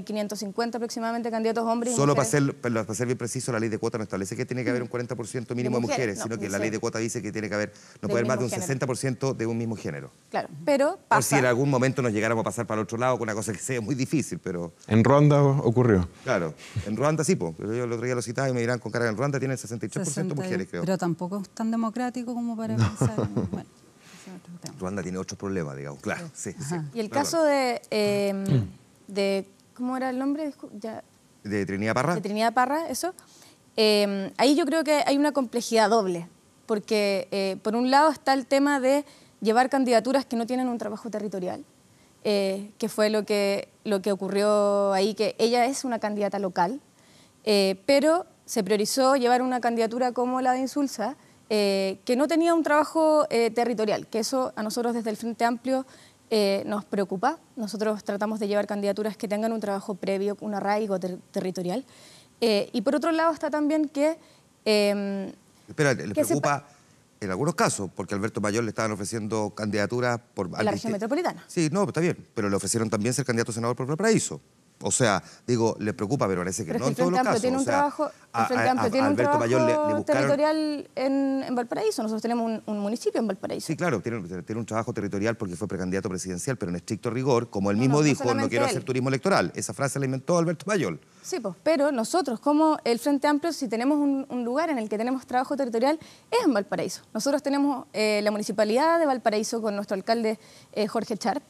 550 aproximadamente candidatos hombres y Solo mujeres. para ser bien preciso, la ley de cuota no establece que tiene que haber un 40% mínimo de mujeres, sino que la ley de cuota dice que tiene que haber, no puede haber más de un 60% de un mismo género. Claro, pero pasa. Por si en algún momento nos llegáramos a pasar para el otro lado con una cosa que sea muy difícil, pero... En Ruanda ocurrió. Claro, en Ruanda sí, pero yo el otro día lo citaba y me dirán con cara, en Ruanda tienen 63% mujeres, creo. Pero tampoco es tan democrático como para pensar. Bueno. Ruanda tiene otros problemas, digamos, claro. Sí. Y el caso de ¿cómo era el nombre? ¿De Trinidad Parra? De Trinidad Parra, eso. Ahí yo creo que hay una complejidad doble, porque por un lado está el tema de llevar candidaturas que no tienen un trabajo territorial, que fue lo que ocurrió ahí, que ella es una candidata local, pero se priorizó llevar una candidatura como la de Insulza, que no tenía un trabajo territorial, que eso a nosotros desde el Frente Amplio nos preocupa. Nosotros tratamos de llevar candidaturas que tengan un trabajo previo, un arraigo territorial. Y por otro lado está también que... Espera, ¿le preocupa en algunos casos? Porque a Alberto Mayor le estaban ofreciendo candidaturas por... En la región metropolitana. Sí, no, está bien, pero le ofrecieron también ser candidato a senador por Valparaíso. O sea, digo, le preocupa, pero parece que no en todos los casos. Tiene un trabajo, el Frente Amplio tiene un trabajo territorial en Valparaíso. Nosotros tenemos un municipio en Valparaíso. Sí, claro, tiene un trabajo territorial porque fue precandidato presidencial, pero en estricto rigor, como él mismo dijo, no quiero hacer turismo electoral. Esa frase la inventó Alberto Mayor. Sí, pues, pero nosotros, como el Frente Amplio, si tenemos un lugar en el que tenemos trabajo territorial, es en Valparaíso. Nosotros tenemos la municipalidad de Valparaíso con nuestro alcalde Jorge Charp.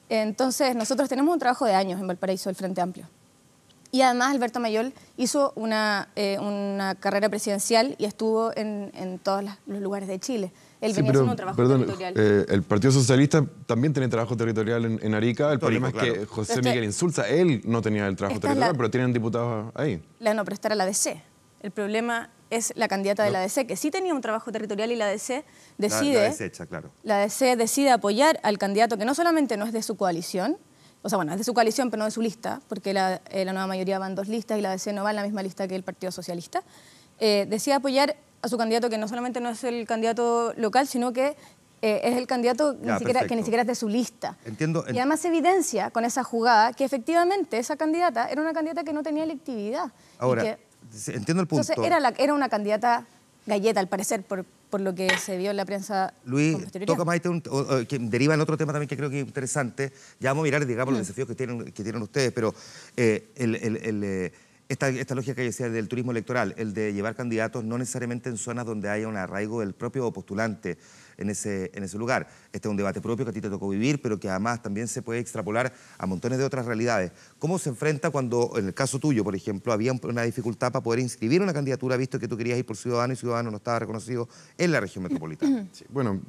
Entonces, nosotros tenemos un trabajo de años en Valparaíso, el Frente Amplio. Y además, Alberto Mayor hizo una carrera presidencial y estuvo en todos los lugares de Chile. Él venía haciendo un trabajo territorial. El Partido Socialista también tiene trabajo territorial en Arica. El problema es que José Miguel Insulza, él no tenía el trabajo territorial, pero tienen diputados ahí. No, pero esta era la DC. El problema es la candidata de la DC, que sí tenía un trabajo territorial y la DC decide... La DC decide apoyar al candidato que no solamente no es de su coalición, o sea, bueno, es de su coalición, pero no de su lista, porque la nueva mayoría va en 2 listas y la DC no va en la misma lista que el Partido Socialista. Decide apoyar a su candidato que no solamente no es el candidato local, sino que es el candidato que ni siquiera es de su lista. Entiendo. Y además se evidencia con esa jugada que efectivamente esa candidata era una candidata que no tenía electividad. Ahora, entiendo el punto. Entonces era una candidata galleta, al parecer, por lo que se vio en la prensa. Luis, toca más que deriva en otro tema también que creo que es interesante. Ya vamos a mirar, digamos, los desafíos que tienen ustedes, pero esta lógica que decía del turismo electoral, el de llevar candidatos no necesariamente en zonas donde haya un arraigo del propio postulante en ese lugar. Este es un debate propio que a ti te tocó vivir, pero que además también se puede extrapolar a montones de otras realidades. ¿Cómo se enfrenta cuando, en el caso tuyo, por ejemplo, había una dificultad para poder inscribir una candidatura, visto que tú querías ir por Ciudadano y Ciudadano no estaba reconocido en la región metropolitana? Sí, bueno,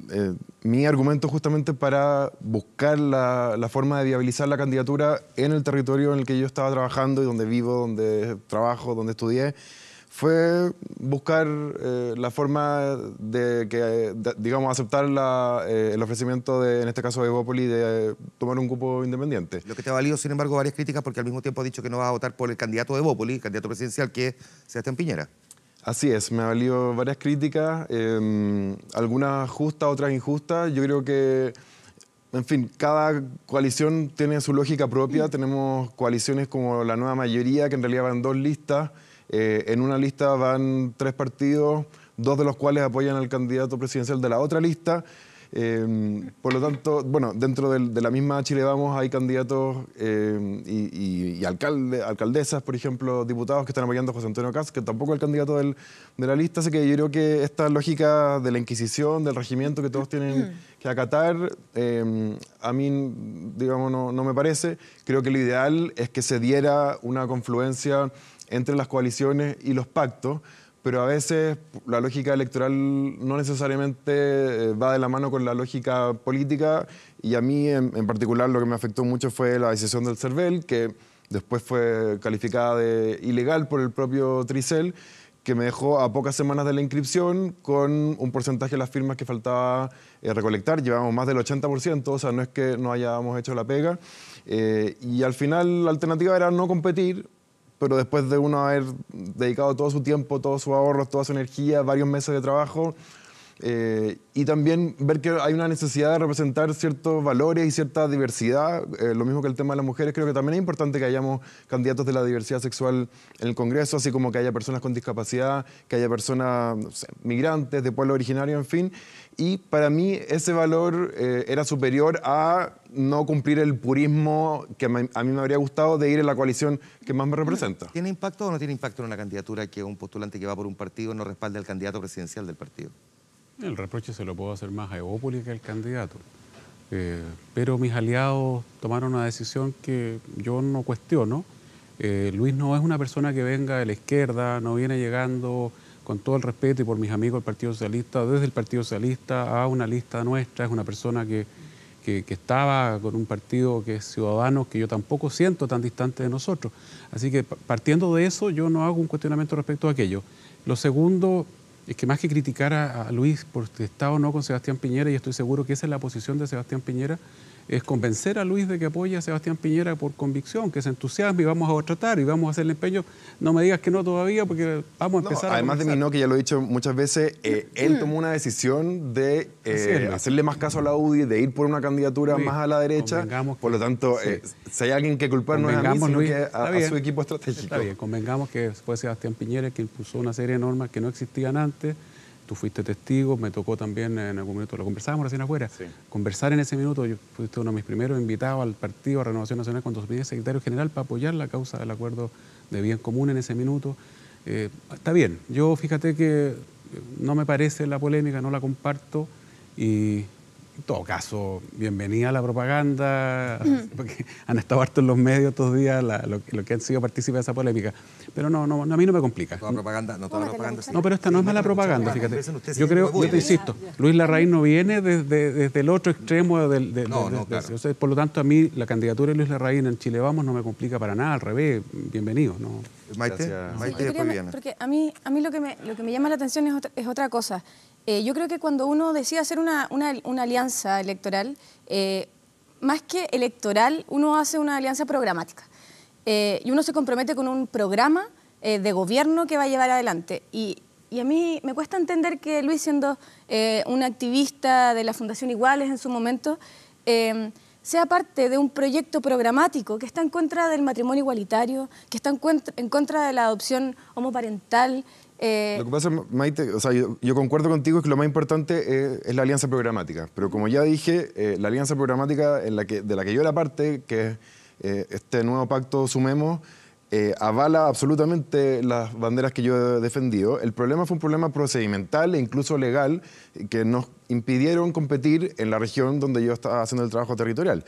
mi argumento justamente para buscar la forma de viabilizar la candidatura en el territorio en el que yo estaba trabajando y donde vivo, donde trabajo, donde estudié, fue buscar la forma de digamos, aceptar el ofrecimiento en este caso de Evópoli, de tomar un cupo independiente. Lo que te ha valido, sin embargo, varias críticas porque al mismo tiempo ha dicho que no va a votar por el candidato de Evópoli, el candidato presidencial, que es Sebastián Piñera. Así es, me ha valido varias críticas, algunas justas, otras injustas. Yo creo que, en fin, cada coalición tiene su lógica propia. Tenemos coaliciones como la Nueva Mayoría, que en realidad van 2 listas. En una lista van 3 partidos, 2 de los cuales apoyan al candidato presidencial de la otra lista. Por lo tanto, bueno, dentro de la misma Chile Vamos hay candidatos y alcaldesas, por ejemplo, diputados que están apoyando a José Antonio Kast, que tampoco es el candidato de la lista. Así que yo creo que esta lógica de la Inquisición, del regimiento que todos tienen que acatar, a mí, digamos, no me parece. Creo que lo ideal es que se diera una confluencia entre las coaliciones y los pactos, pero a veces la lógica electoral no necesariamente va de la mano con la lógica política, y a mí en particular lo que me afectó mucho fue la decisión del CERVEL, que después fue calificada de ilegal por el propio Tricel, que me dejó a pocas semanas de la inscripción con un porcentaje de las firmas que faltaba recolectar. Llevamos más del 80%, o sea, no es que no hayamos hecho la pega. Y al final la alternativa era no competir, pero después de uno haber dedicado todo su tiempo, todos sus ahorros, toda su energía, varios meses de trabajo, y también ver que hay una necesidad de representar ciertos valores y cierta diversidad, lo mismo que el tema de las mujeres. Creo que también es importante que hayamos candidatos de la diversidad sexual en el Congreso, así como que haya personas con discapacidad, que haya personas, no sé, migrantes, de pueblo originario, en fin. Y para mí ese valor era superior a no cumplir el purismo que a mí me habría gustado de ir en la coalición que más me representa. ¿Tiene impacto o no tiene impacto en una candidatura que un postulante que va por un partido no respalde al candidato presidencial del partido? El reproche se lo puedo hacer más a Evópolis que al candidato. Pero mis aliados tomaron una decisión que yo no cuestiono. Luis no es una persona que venga de la izquierda, no viene llegando, con todo el respeto y por mis amigos del Partido Socialista, desde el Partido Socialista a una lista nuestra. Es una persona que estaba con un partido que es Ciudadanos, que yo tampoco siento tan distante de nosotros. Así que partiendo de eso, yo no hago un cuestionamiento respecto a aquello. Lo segundo es que más que criticar a Luis por estar o no con Sebastián Piñera, y estoy seguro que esa es la posición de Sebastián Piñera, es convencer a Luis de que apoye a Sebastián Piñera por convicción, que se entusiasme y vamos a tratar y vamos a hacer el empeño. No me digas que no todavía, porque vamos a empezar además de mí, no, que ya lo he dicho muchas veces, él tomó una decisión de hacerle más caso a la UDI, de ir por una candidatura más a la derecha. Por lo tanto, si hay alguien que culpar no es a mí, sino que a su equipo estratégico. Está bien, convengamos que fue Sebastián Piñera que impulsó una serie de normas que no existían antes. Tú fuiste testigo, me tocó también en algún minuto, lo conversábamos recién afuera, conversar en ese minuto. Yo fuiste uno de mis primeros invitados al partido, a Renovación Nacional, cuando soy secretario general, para apoyar la causa del acuerdo de bien común en ese minuto. Está bien, yo fíjate que no me parece la polémica, no la comparto, y en todo caso, bienvenida a la propaganda, porque han estado hartos en los medios estos días lo que han sido partícipes de esa polémica. Pero no, a mí no me complica. Toda propaganda, no toda propaganda. No, pero esta no es mala propaganda, fíjate. Yo te insisto, Luis Larraín no viene desde el otro extremo claro. Por lo tanto, a mí la candidatura de Luis Larraín en Chile Vamos no me complica para nada, al revés, bienvenido. ¿No? Maite, después Viviana. Porque a mí lo que me llama la atención es otra cosa. Yo creo que cuando uno decide hacer una alianza electoral, más que electoral, uno hace una alianza programática. Y uno se compromete con un programa de gobierno que va a llevar adelante. Y a mí me cuesta entender que Luis, siendo un activista de la Fundación Iguales en su momento, sea parte de un proyecto programático que está en contra del matrimonio igualitario, que está en contra de la adopción homoparental. Lo que pasa, Maite, o sea, yo concuerdo contigo que lo más importante es la alianza programática, pero como ya dije, la alianza programática de la que yo era parte, que es este nuevo pacto Sumemos, avala absolutamente las banderas que yo he defendido. El problema fue un problema procedimental e incluso legal que nos impidieron competir en la región donde yo estaba haciendo el trabajo territorial.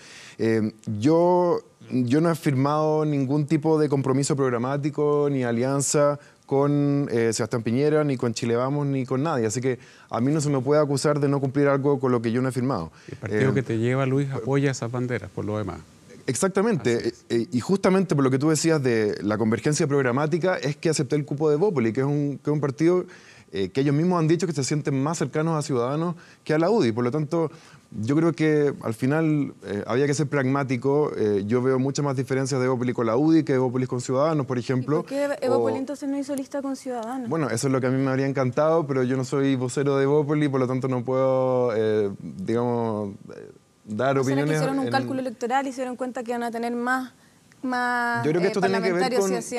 Yo no he firmado ningún tipo de compromiso programático ni alianza con Sebastián Piñera, ni con Chile Vamos, ni con nadie. Así que a mí no se me puede acusar de no cumplir algo con lo que yo no he firmado. El partido que te lleva, Luis, apoya esas banderas, por lo demás. Exactamente, y justamente por lo que tú decías de la convergencia programática es que acepté el cupo de Evópolis, que es un partido que ellos mismos han dicho que se sienten más cercanos a Ciudadanos que a la UDI. Por lo tanto, yo creo que al final había que ser pragmático. Yo veo muchas más diferencias de Evópolis con la UDI que Evópolis con Ciudadanos, por ejemplo. ¿Y por qué Evópolis entonces no hizo lista con Ciudadanos? Bueno, eso es lo que a mí me habría encantado, pero yo no soy vocero de Evópolis, por lo tanto no puedo, digamos, dar opiniones. Que hicieron un cálculo electoral y se dieron cuenta que iban a tener más yo creo que esto tiene que ver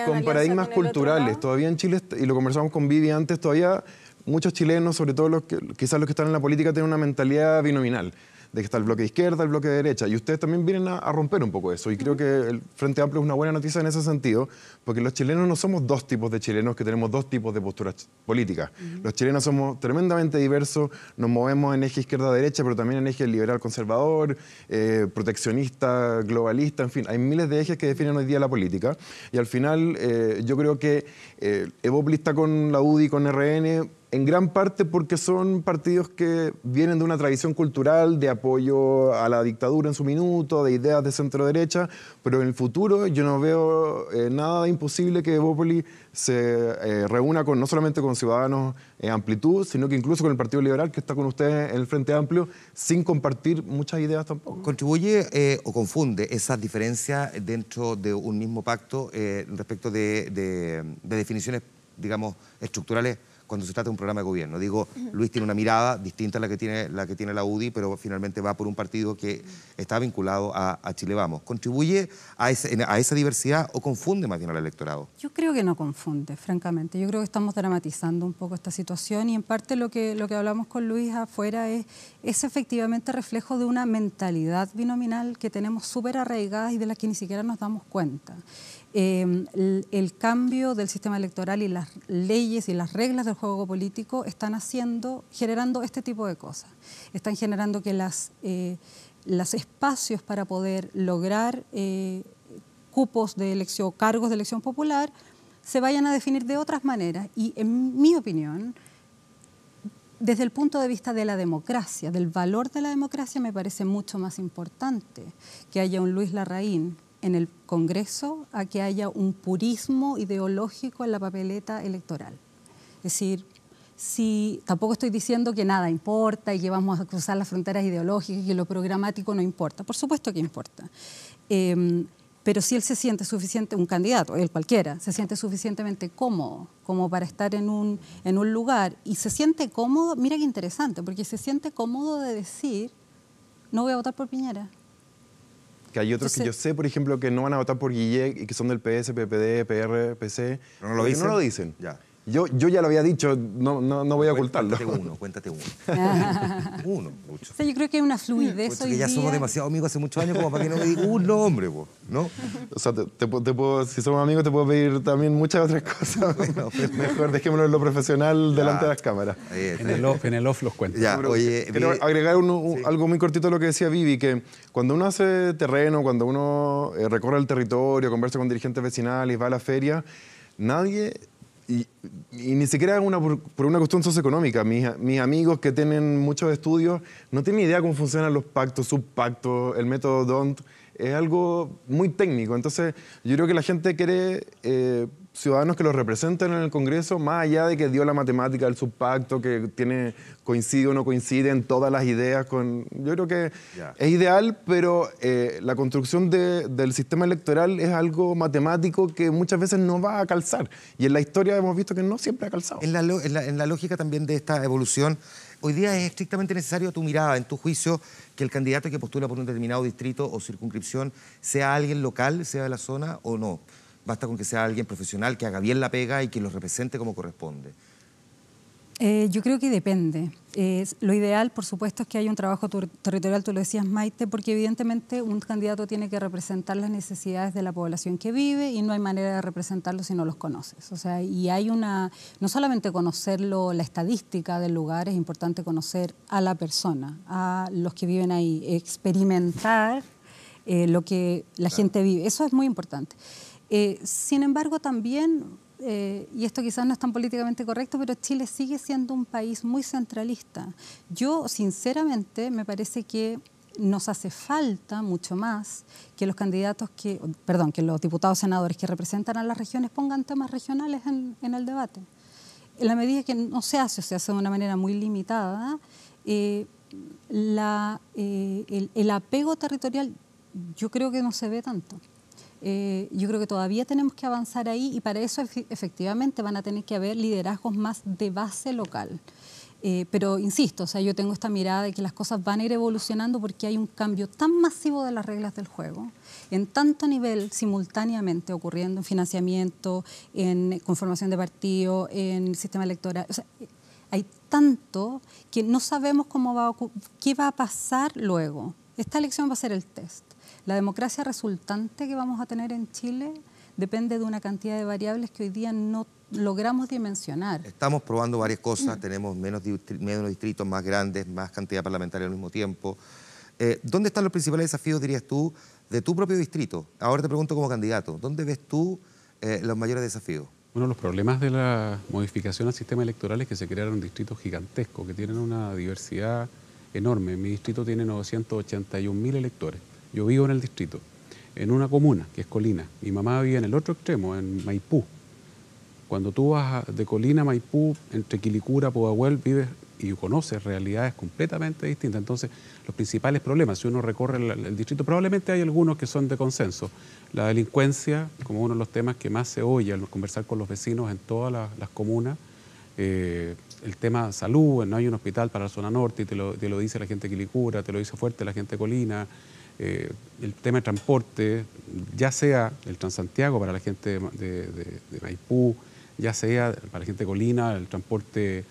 con paradigmas culturales. Todavía en Chile, y lo conversamos con Vivi antes, todavía muchos chilenos, sobre todo quizás los que están en la política, tienen una mentalidad binominal, de que está el bloque de izquierda, el bloque de derecha, y ustedes también vienen a romper un poco eso, y creo que el Frente Amplio es una buena noticia en ese sentido, porque los chilenos no somos dos tipos de chilenos que tenemos dos tipos de posturas políticas. Los chilenos somos tremendamente diversos, nos movemos en eje izquierda-derecha, pero también en eje liberal-conservador, proteccionista, globalista, en fin, hay miles de ejes que definen hoy día la política, y al final yo creo que Evópolis está con la UDI, con RN, en gran parte porque son partidos que vienen de una tradición cultural de apoyo a la dictadura en su minuto, de ideas de centro-derecha, pero en el futuro yo no veo nada de imposible que Evópolis se reúna no solamente con Ciudadanos Amplitud, sino que incluso con el Partido Liberal, que está con ustedes en el Frente Amplio, sin compartir muchas ideas tampoco. ¿Contribuye o confunde esas diferencias dentro de un mismo pacto respecto de definiciones, digamos, estructurales cuando se trata de un programa de gobierno? Digo, Luis tiene una mirada distinta a la que tiene la UDI, pero finalmente va por un partido que está vinculado a Chile Vamos. ¿Contribuye a esa diversidad o confunde más bien al electorado? Yo creo que no confunde, francamente. Yo creo que estamos dramatizando un poco esta situación y en parte lo que hablamos con Luis afuera es efectivamente reflejo de una mentalidad binominal que tenemos súper arraigada y de la que ni siquiera nos damos cuenta. El cambio del sistema electoral y las leyes y las reglas del juego político están generando este tipo de cosas. Están generando que los espacios para poder lograr cupos de elección, cargos de elección popular, se vayan a definir de otras maneras. Y en mi opinión, desde el punto de vista de la democracia, del valor de la democracia, me parece mucho más importante que haya un Luis Larraín en el Congreso a que haya un purismo ideológico en la papeleta electoral. Es decir, tampoco estoy diciendo que nada importa y que vamos a cruzar las fronteras ideológicas y que lo programático no importa. Por supuesto que importa. Pero si él se siente suficiente, un candidato, él cualquiera, se siente suficientemente cómodo como para estar en un lugar y se siente cómodo, mira qué interesante, porque se siente cómodo de decir, no voy a votar por Piñera. Que hay otros que yo sé, por ejemplo, que no van a votar por Guillén y que son del PS, PPD, PR, PC. ¿No lo dicen? No lo dicen. Ya. Yo ya lo había dicho, no voy a ocultarlo. Cuéntate uno. Uno, mucho. O sea, yo creo que hay una fluidez hoy que ya día. Somos demasiado amigos hace muchos años como para que no me diga un nombre, ¿no? O sea, si somos amigos te puedo pedir también muchas otras cosas. Bueno, mejor dejémoslo en lo profesional delante de las cámaras. En el off los cuento. Ya, quiero agregar algo muy cortito a lo que decía Vivi, que cuando uno hace terreno, cuando uno recorre el territorio, conversa con dirigentes vecinales, va a la feria, nadie... Y ni siquiera por una cuestión socioeconómica. Mis amigos que tienen muchos estudios no tienen idea cómo funcionan los pactos, subpactos, el método DONT. Es algo muy técnico. Entonces, yo creo que la gente quiere ciudadanos que los representen en el Congreso, más allá de que dio la matemática del subpacto, que coincide o no coincide en todas las ideas. Yo creo que es ideal, pero la construcción del sistema electoral es algo matemático que muchas veces no va a calzar. Y en la historia hemos visto que no siempre ha calzado. En la lógica también de esta evolución, hoy día es estrictamente necesario, a tu mirada, en tu juicio, que el candidato que postula por un determinado distrito o circunscripción sea alguien local, sea de la zona o no. Basta con que sea alguien profesional, que haga bien la pega y que los represente como corresponde. Yo creo que depende. Lo ideal, por supuesto, es que haya un trabajo territorial, tú lo decías, Maite, porque evidentemente un candidato tiene que representar las necesidades de la población que vive y no hay manera de representarlo si no los conoces. O sea, y hay no solamente conocerlo, la estadística del lugar, es importante conocer a la persona, a los que viven ahí, experimentar lo que la gente vive. Eso es muy importante. Sin embargo, también, y esto quizás no es tan políticamente correcto, pero Chile sigue siendo un país muy centralista. Yo, sinceramente, me parece que nos hace falta mucho más que los candidatos que los diputados senadores que representan a las regiones pongan temas regionales en el debate. En la medida que no se hace, se hace de una manera muy limitada, el apego territorial yo creo que no se ve tanto. Yo creo que todavía tenemos que avanzar ahí y para eso efectivamente van a tener que haber liderazgos más de base local. Pero insisto, o sea, yo tengo esta mirada de que las cosas van a ir evolucionando porque hay un cambio tan masivo de las reglas del juego, en tanto nivel simultáneamente ocurriendo en financiamiento, en conformación de partido, en sistema electoral. O sea, hay tanto que no sabemos qué va a pasar luego. Esta elección va a ser el test. La democracia resultante que vamos a tener en Chile depende de una cantidad de variables que hoy día no logramos dimensionar. Estamos probando varias cosas, tenemos menos distritos, más grandes, más cantidad parlamentaria al mismo tiempo. ¿Dónde están los principales desafíos, dirías tú, de tu propio distrito? Ahora te pregunto como candidato, ¿dónde ves tú los mayores desafíos? Bueno, los problemas de la modificación al sistema electoral es que se crearon distritos gigantescos que tienen una diversidad enorme. Mi distrito tiene 981.000 electores. Yo vivo en el distrito, en una comuna, que es Colina. Mi mamá vive en el otro extremo, en Maipú. Cuando tú vas de Colina a Maipú, entre Quilicura, Pudahuel, vives y conoces realidades completamente distintas. Entonces, los principales problemas, si uno recorre el distrito, probablemente hay algunos que son de consenso. La delincuencia, como uno de los temas que más se oye al conversar con los vecinos en todas las comunas. El tema salud, no hay un hospital para la zona norte y te lo dice la gente de Quilicura, te lo dice fuerte la gente de Colina. El tema de transporte, ya sea el Transantiago para la gente de Maipú, ya sea para la gente de Colina, el transporte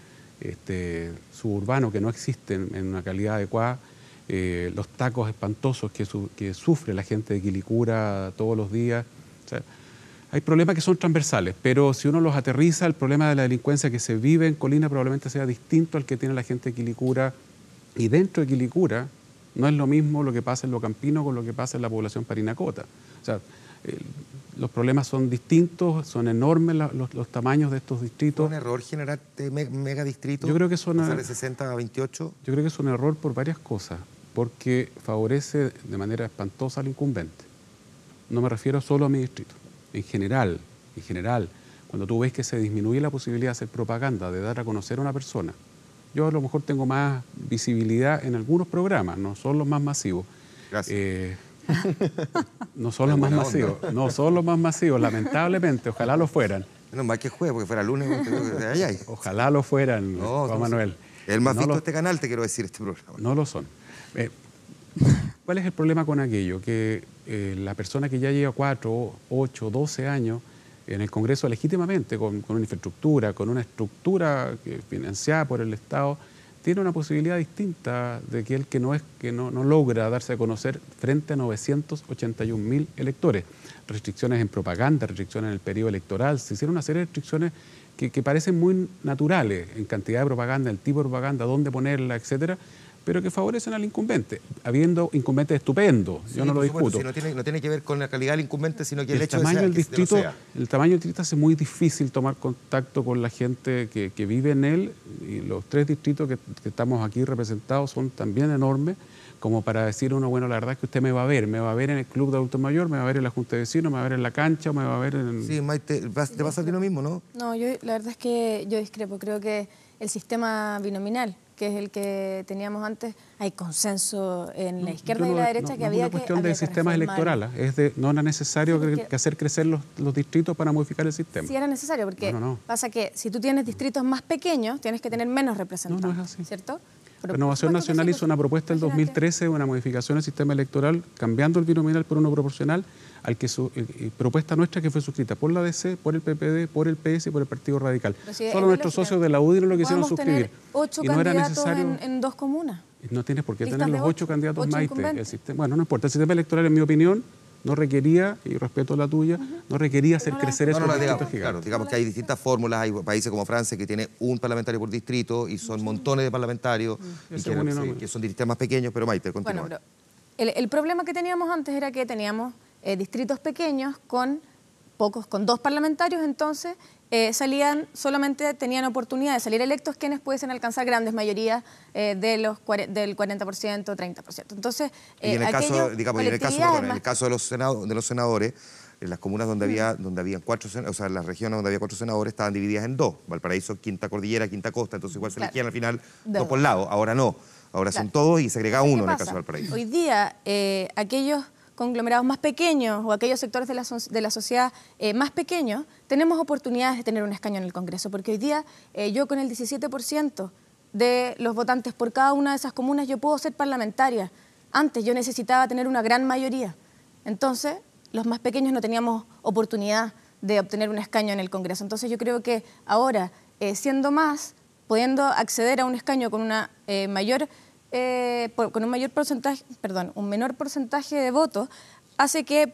suburbano que no existe en una calidad adecuada, los tacos espantosos que sufre la gente de Quilicura todos los días. O sea, hay problemas que son transversales, pero si uno los aterriza, el problema de la delincuencia que se vive en Colina probablemente sea distinto al que tiene la gente de Quilicura. Y dentro de Quilicura no es lo mismo lo que pasa en Lo Campino con lo que pasa en la población Parinacota. O sea, los problemas son distintos, son enormes los tamaños de estos distritos. ¿Es un error generarte megadistritos? Yo creo que son pasar de 60 a 28. Yo creo que es un error por varias cosas, porque favorece de manera espantosa al incumbente. No me refiero solo a mi distrito. En general, cuando tú ves que se disminuye la posibilidad de hacer propaganda, de dar a conocer a una persona. Yo a lo mejor tengo más visibilidad en algunos programas, no son los más masivos. Gracias. No son los más masivos, no son los más masivos, lamentablemente, ojalá lo fueran. Menos mal que juegue, porque fuera lunes. Ojalá lo fueran, Juan Manuel. El más visto de este canal, te quiero decir, este programa. No lo son. ¿Cuál es el problema con aquello? Que la persona que ya lleva 4, 8, 12 años en el Congreso legítimamente, con una infraestructura, con una estructura financiada por el Estado, tiene una posibilidad distinta de que el que no logra darse a conocer frente a 981.000 electores. Restricciones en propaganda, restricciones en el periodo electoral, se hicieron una serie de restricciones que parecen muy naturales en cantidad de propaganda, el tipo de propaganda, dónde ponerla, etcétera, pero que favorecen al incumbente, habiendo incumbentes estupendos, yo no lo discuto. Si no tiene que ver con la calidad del incumbente, sino que el hecho tamaño del distrito, de el tamaño del distrito hace muy difícil tomar contacto con la gente que vive en él, y los 3 distritos que estamos aquí representados son también enormes, como para decir uno, bueno, la verdad es que usted me va a ver en el Club de Adultos Mayores, me va a ver en la Junta de Vecinos, me va a ver en la cancha, o me va a ver en... Sí, Maite, te pasa a ti lo mismo, ¿no? No, la verdad es que yo discrepo, creo que el sistema binominal, que es el que teníamos antes, hay consenso en la izquierda y la derecha que había que... Es una cuestión de sistemas electorales, no era necesario que hacer crecer los distritos para modificar el sistema. Sí era necesario, porque pasa que si tú tienes distritos más pequeños, tienes que tener menos representantes, no es así. ¿cierto? Renovación Nacional hizo una propuesta en 2013, una modificación del sistema electoral, cambiando el binominal por uno proporcional, propuesta nuestra que fue suscrita por la DC, por el PPD, por el PS y por el Partido Radical. Solo nuestros socios de la UDI no lo quisieron suscribir. Podemos tener 8 candidatos en 2 comunas. No tienes por qué tener los 8 candidatos, Maite. Bueno, no importa. El sistema electoral, en mi opinión, no requería, y respeto la tuya, no requería hacer crecer esos distritos gigantes. Claro, digamos que hay distintas fórmulas, hay países como Francia que tiene un parlamentario por distrito y son montones de parlamentarios que son distritos más pequeños, pero Maite, continúa. Bueno, pero el problema que teníamos antes era que teníamos distritos pequeños con 2 parlamentarios, entonces tenían oportunidad de salir electos quienes pudiesen alcanzar grandes mayorías del 40%, 30%. Entonces, y en el caso de los senadores, en las comunas donde habían 4, o sea, en las regiones donde había 4 senadores estaban divididas en 2, Valparaíso, Quinta Cordillera, Quinta Costa, entonces igual se elegían al final 2 por lado, ahora no, ahora son todos y se agrega 1 en el caso de Valparaíso. Hoy día, aquellos conglomerados más pequeños o aquellos sectores de la sociedad más pequeños, tenemos oportunidades de tener un escaño en el Congreso, porque hoy día yo con el 17% de los votantes por cada una de esas comunas yo puedo ser parlamentaria. Antes yo necesitaba tener una gran mayoría. Entonces, los más pequeños no teníamos oportunidad de obtener un escaño en el Congreso. Entonces yo creo que ahora, siendo más, pudiendo acceder a un escaño con una con un menor porcentaje de votos, hace que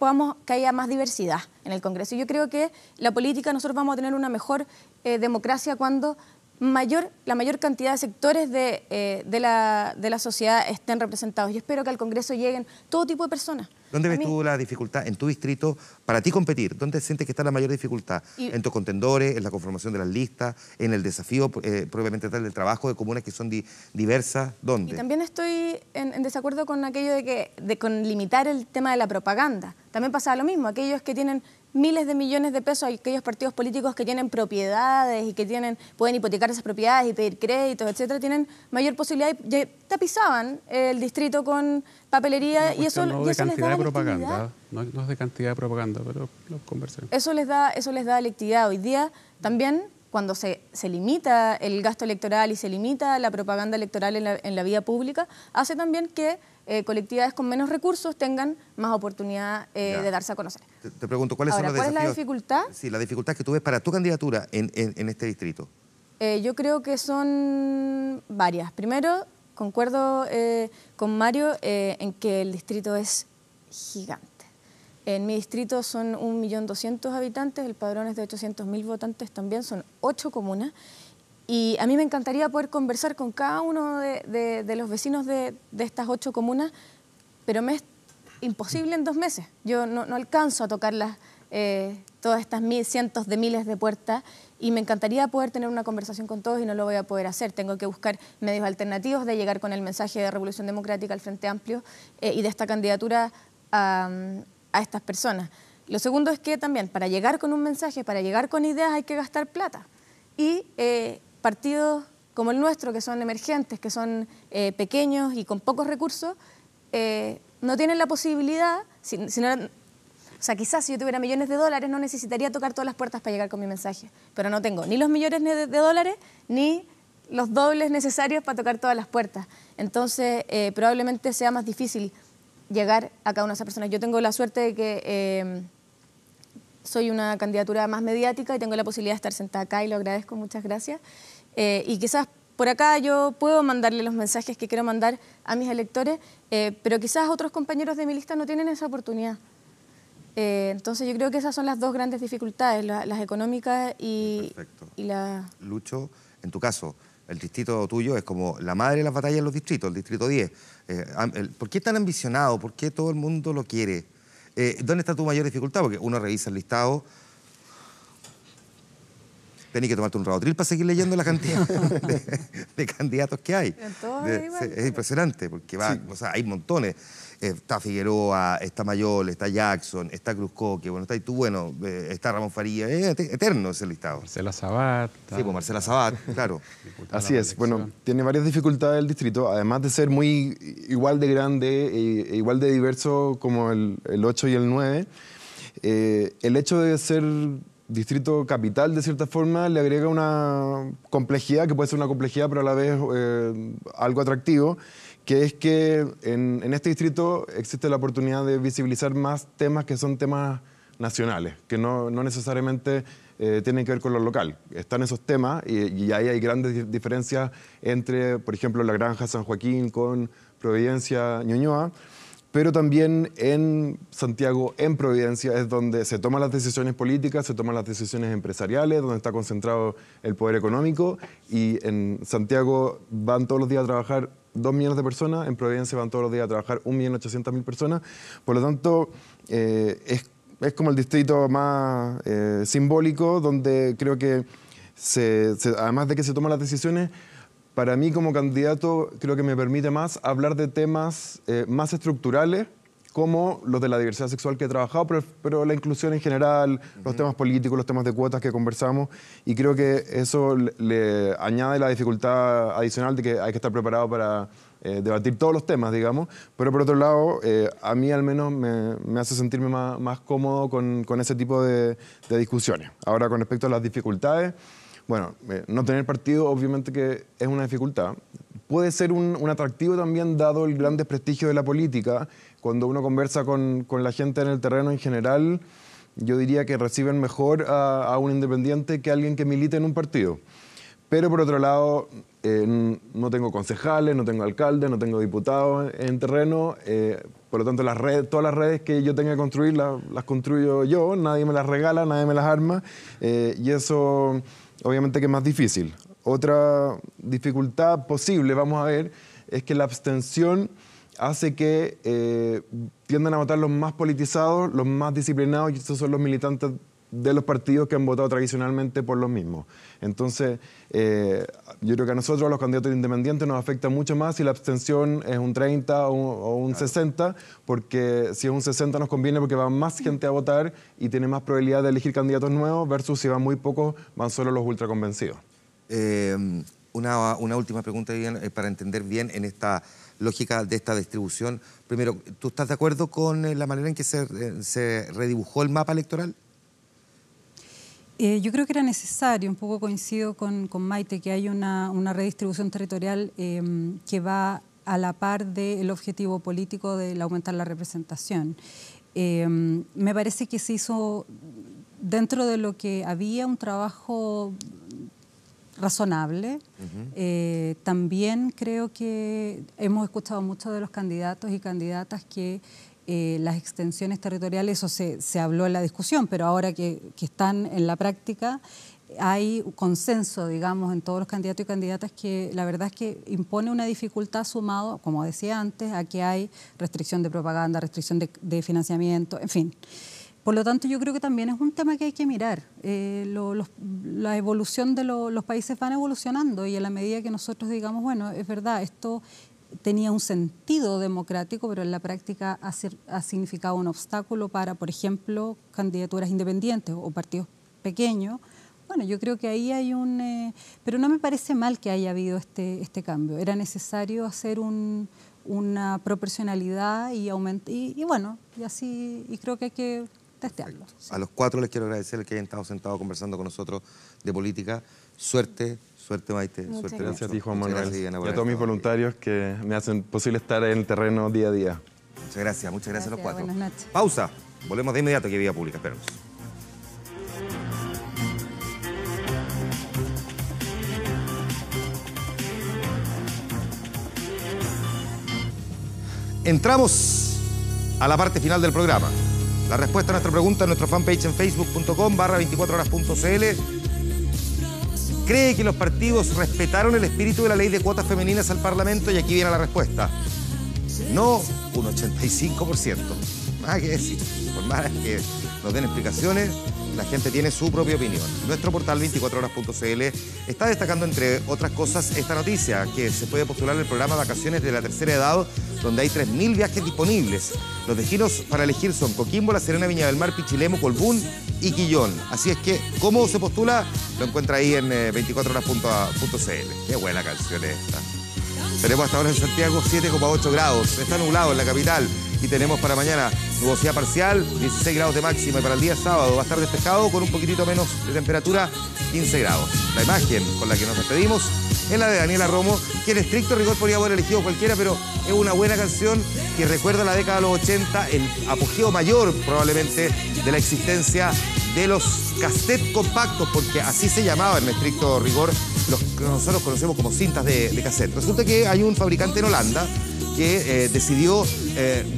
haya más diversidad en el Congreso. Y yo creo que la política, nosotros vamos a tener una mejor democracia cuando la mayor cantidad de sectores de la sociedad estén representados. Yo espero que al Congreso lleguen todo tipo de personas. ¿Dónde ves tú la dificultad en tu distrito para ti competir? ¿Dónde sientes que está la mayor dificultad? ¿En tus contendores, en la conformación de las listas, en el desafío propiamente tal del trabajo de comunas que son diversas? ¿Dónde? Y también estoy en desacuerdo con aquello de con limitar el tema de la propaganda. También pasa lo mismo, aquellos que tienen miles de millones de pesos, aquellos partidos políticos que tienen propiedades y que pueden hipotecar esas propiedades y pedir créditos, etcétera, tienen mayor posibilidad y tapizaban el distrito con papelería y eso les da propaganda, no es de cantidad de propaganda, pero lo conversaremos. Eso les da electividad. Hoy día también, cuando se limita el gasto electoral y se limita la propaganda electoral en la vía pública, hace también que colectividades con menos recursos tengan más oportunidad de darse a conocer. Te pregunto, ¿cuáles son los desafíos? ¿Cuál es la dificultad? Sí, la dificultad que tú ves para tu candidatura en este distrito. Yo creo que son varias. Primero, concuerdo con Mario en que el distrito es gigante. En mi distrito son 1.200.000 habitantes, el padrón es de 800.000 votantes también, son 8 comunas. Y a mí me encantaría poder conversar con cada uno de los vecinos de estas 8 comunas, pero me es imposible en 2 meses. Yo no alcanzo a tocar todas estas cientos de miles de puertas y me encantaría poder tener una conversación con todos y no lo voy a poder hacer. Tengo que buscar medios alternativos de llegar con el mensaje de Revolución Democrática al Frente Amplio y de esta candidatura a estas personas. Lo segundo es que también para llegar con un mensaje, para llegar con ideas hay que gastar plata. Y partidos como el nuestro, que son emergentes, que son pequeños y con pocos recursos, no tienen la posibilidad, o sea, quizás si yo tuviera millones de dólares no necesitaría tocar todas las puertas para llegar con mi mensaje, pero no tengo ni los millones de dólares ni los dobles necesarios para tocar todas las puertas. Entonces, probablemente sea más difícil llegar a cada una de esas personas. Yo tengo la suerte de que soy una candidatura más mediática y tengo la posibilidad de estar sentada acá y lo agradezco, muchas gracias. Y quizás por acá yo puedo mandarle los mensajes que quiero mandar a mis electores, pero quizás otros compañeros de mi lista no tienen esa oportunidad. Entonces yo creo que esas son las 2 grandes dificultades, las económicas y la... Lucho, en tu caso, el distrito tuyo es como la madre de las batallas en los distritos, el distrito 10. ¿Por qué tan ambicionado? ¿Por qué todo el mundo lo quiere? ¿Dónde está tu mayor dificultad? Porque uno revisa el listado, tenés que tomarte un Rabotril para seguir leyendo la cantidad de candidatos que hay. Es impresionante, porque o sea, hay montones. Está Figueroa, está Mayol, está Jackson, está Cruzcoque, bueno, está tú, bueno, está Ramón Faría, eterno ese listado. Marcela Sabat. Sí, pues Marcela Sabat, claro. Así es, bueno, tiene varias dificultades el distrito, además de ser muy igual de grande e igual de diverso como el 8 y el 9. El hecho de ser distrito capital, de cierta forma, le agrega una complejidad, que puede ser una complejidad, pero a la vez algo atractivo, que es que en este distrito existe la oportunidad de visibilizar más temas que son temas nacionales, que no necesariamente tienen que ver con lo local. Están esos temas y ahí hay grandes diferencias entre, por ejemplo, la Granja San Joaquín con Providencia, Ñuñoa, pero también en Santiago, en Providencia, es donde se toman las decisiones políticas, se toman las decisiones empresariales, donde está concentrado el poder económico, y en Santiago van todos los días a trabajar 2 millones de personas, en Providencia van todos los días a trabajar 1.800.000 personas, por lo tanto es como el distrito más simbólico, donde creo que además de que se toman las decisiones, para mí como candidato creo que me permite más hablar de temas más estructurales, como los de la diversidad sexual que he trabajado, pero la inclusión en general, los temas políticos, los temas de cuotas que conversamos, y creo que eso le añade la dificultad adicional de que hay que estar preparado para debatir todos los temas, digamos, pero por otro lado, a mí al menos me hace sentirme más cómodo con ese tipo de discusiones. Ahora, con respecto a las dificultades, bueno, no tener partido obviamente que es una dificultad. Puede ser un atractivo también, dado el gran desprestigio de la política. Cuando uno conversa con la gente en el terreno en general, yo diría que reciben mejor a un independiente que a alguien que milita en un partido. Pero por otro lado, no tengo concejales, no tengo alcaldes, no tengo diputados en terreno. Por lo tanto, todas las redes que yo tenga que construir las construyo yo. Nadie me las regala, nadie me las arma. Y eso obviamente que es más difícil. Otra dificultad posible, vamos a ver, es que la abstención hace que tiendan a votar los más politizados, los más disciplinados, y estos son los militantes de los partidos que han votado tradicionalmente por los mismos. Entonces, yo creo que a nosotros, a los candidatos independientes, nos afecta mucho más si la abstención es un 30 o un 60, porque si es un 60 nos conviene porque va más gente a votar y tiene más probabilidad de elegir candidatos nuevos, versus si van muy pocos, van solo los ultraconvencidos. Una última pregunta, Vivian, para entender bien en esta lógica de esta distribución. Primero, ¿tú estás de acuerdo con la manera en que se redibujó el mapa electoral? Yo creo que era necesario, un poco coincido con Maite, que hay una redistribución territorial que va a la par del objetivo político de aumentar la representación. Me parece que se hizo dentro de lo que había un trabajo razonable. También creo que hemos escuchado mucho de los candidatos y candidatas que las extensiones territoriales, eso se habló en la discusión, pero ahora que están en la práctica, hay consenso, digamos, en todos los candidatos y candidatas que la verdad es que impone una dificultad sumado, como decía antes, a que hay restricción de propaganda, restricción de financiamiento, en fin. Por lo tanto, yo creo que también es un tema que hay que mirar. La evolución de los países van evolucionando y a la medida que nosotros digamos, bueno, es verdad, esto tenía un sentido democrático, pero en la práctica ha significado un obstáculo para, por ejemplo, candidaturas independientes o partidos pequeños. Bueno, yo creo que ahí hay pero no me parece mal que haya habido este cambio. Era necesario hacer una proporcionalidad y bueno, y creo que hay que testearlo. Sí. A los cuatro les quiero agradecer que hayan estado sentados conversando con nosotros de política. Suerte, Maite. Suerte. Gracias a ti, Juan Manuel. Y a todos mis voluntarios que me hacen posible estar en el terreno día a día. Muchas gracias a los cuatro. Buenas noches. Pausa. Volvemos de inmediato aquí a Vía Pública. Esperamos. Entramos a la parte final del programa. La respuesta a nuestra pregunta en nuestro fanpage en facebook.com/24horas.cl. ¿Cree que los partidos respetaron el espíritu de la ley de cuotas femeninas al Parlamento? Y aquí viene la respuesta. No, un 85%. Nada que decir. Por más que nos den explicaciones, la gente tiene su propia opinión. Nuestro portal 24horas.cl está destacando, entre otras cosas, esta noticia, que se puede postular el programa Vacaciones de la Tercera Edad, donde hay 3.000 viajes disponibles. Los destinos para elegir son Coquimbo, La Serena, Viña del Mar, Pichilemu, Colbún y Quillón. Así es que, ¿cómo se postula? Lo encuentra ahí en 24horas.cl. Qué buena canción esta. Tenemos hasta ahora en Santiago 7,8 grados. Está nublado en la capital. Y tenemos para mañana nubosidad parcial, 16 grados de máxima. Y para el día sábado va a estar despejado con un poquitito menos de temperatura, 15 grados. La imagen con la que nos despedimos es la de Daniela Romo, que en estricto rigor podría haber elegido cualquiera, pero es una buena canción que recuerda la década de los 80, el apogeo mayor probablemente de la existencia de los cassettes compactos, porque así se llamaban en estricto rigor los que nosotros conocemos como cintas de cassette. Resulta que hay un fabricante en Holanda que decidió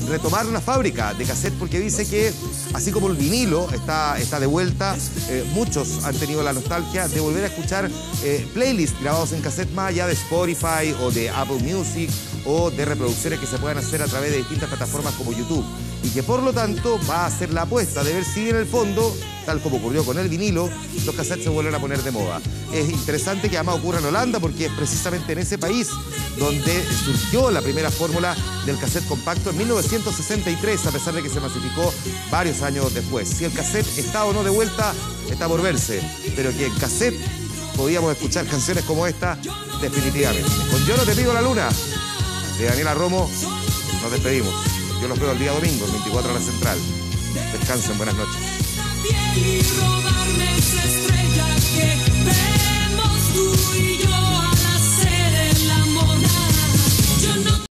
retomar una fábrica de cassette porque dice que, así como el vinilo está de vuelta, muchos han tenido la nostalgia de volver a escuchar playlists grabados en cassette más allá de Spotify o de Apple Music o de reproducciones que se puedan hacer a través de distintas plataformas como YouTube. Y que por lo tanto va a ser la apuesta de ver si en el fondo, tal como ocurrió con el vinilo, los cassettes se vuelven a poner de moda. Es interesante que además ocurra en Holanda porque es precisamente en ese país donde surgió la primera fórmula del cassette compacto en 1963, a pesar de que se masificó varios años después. Si el cassette está o no de vuelta, está por verse, pero que en cassette podíamos escuchar canciones como esta, definitivamente. Con Yo no te pido la luna, de Daniela Romo, nos despedimos. Yo los veo el día domingo, en 24 horas central. Descansen, buenas noches.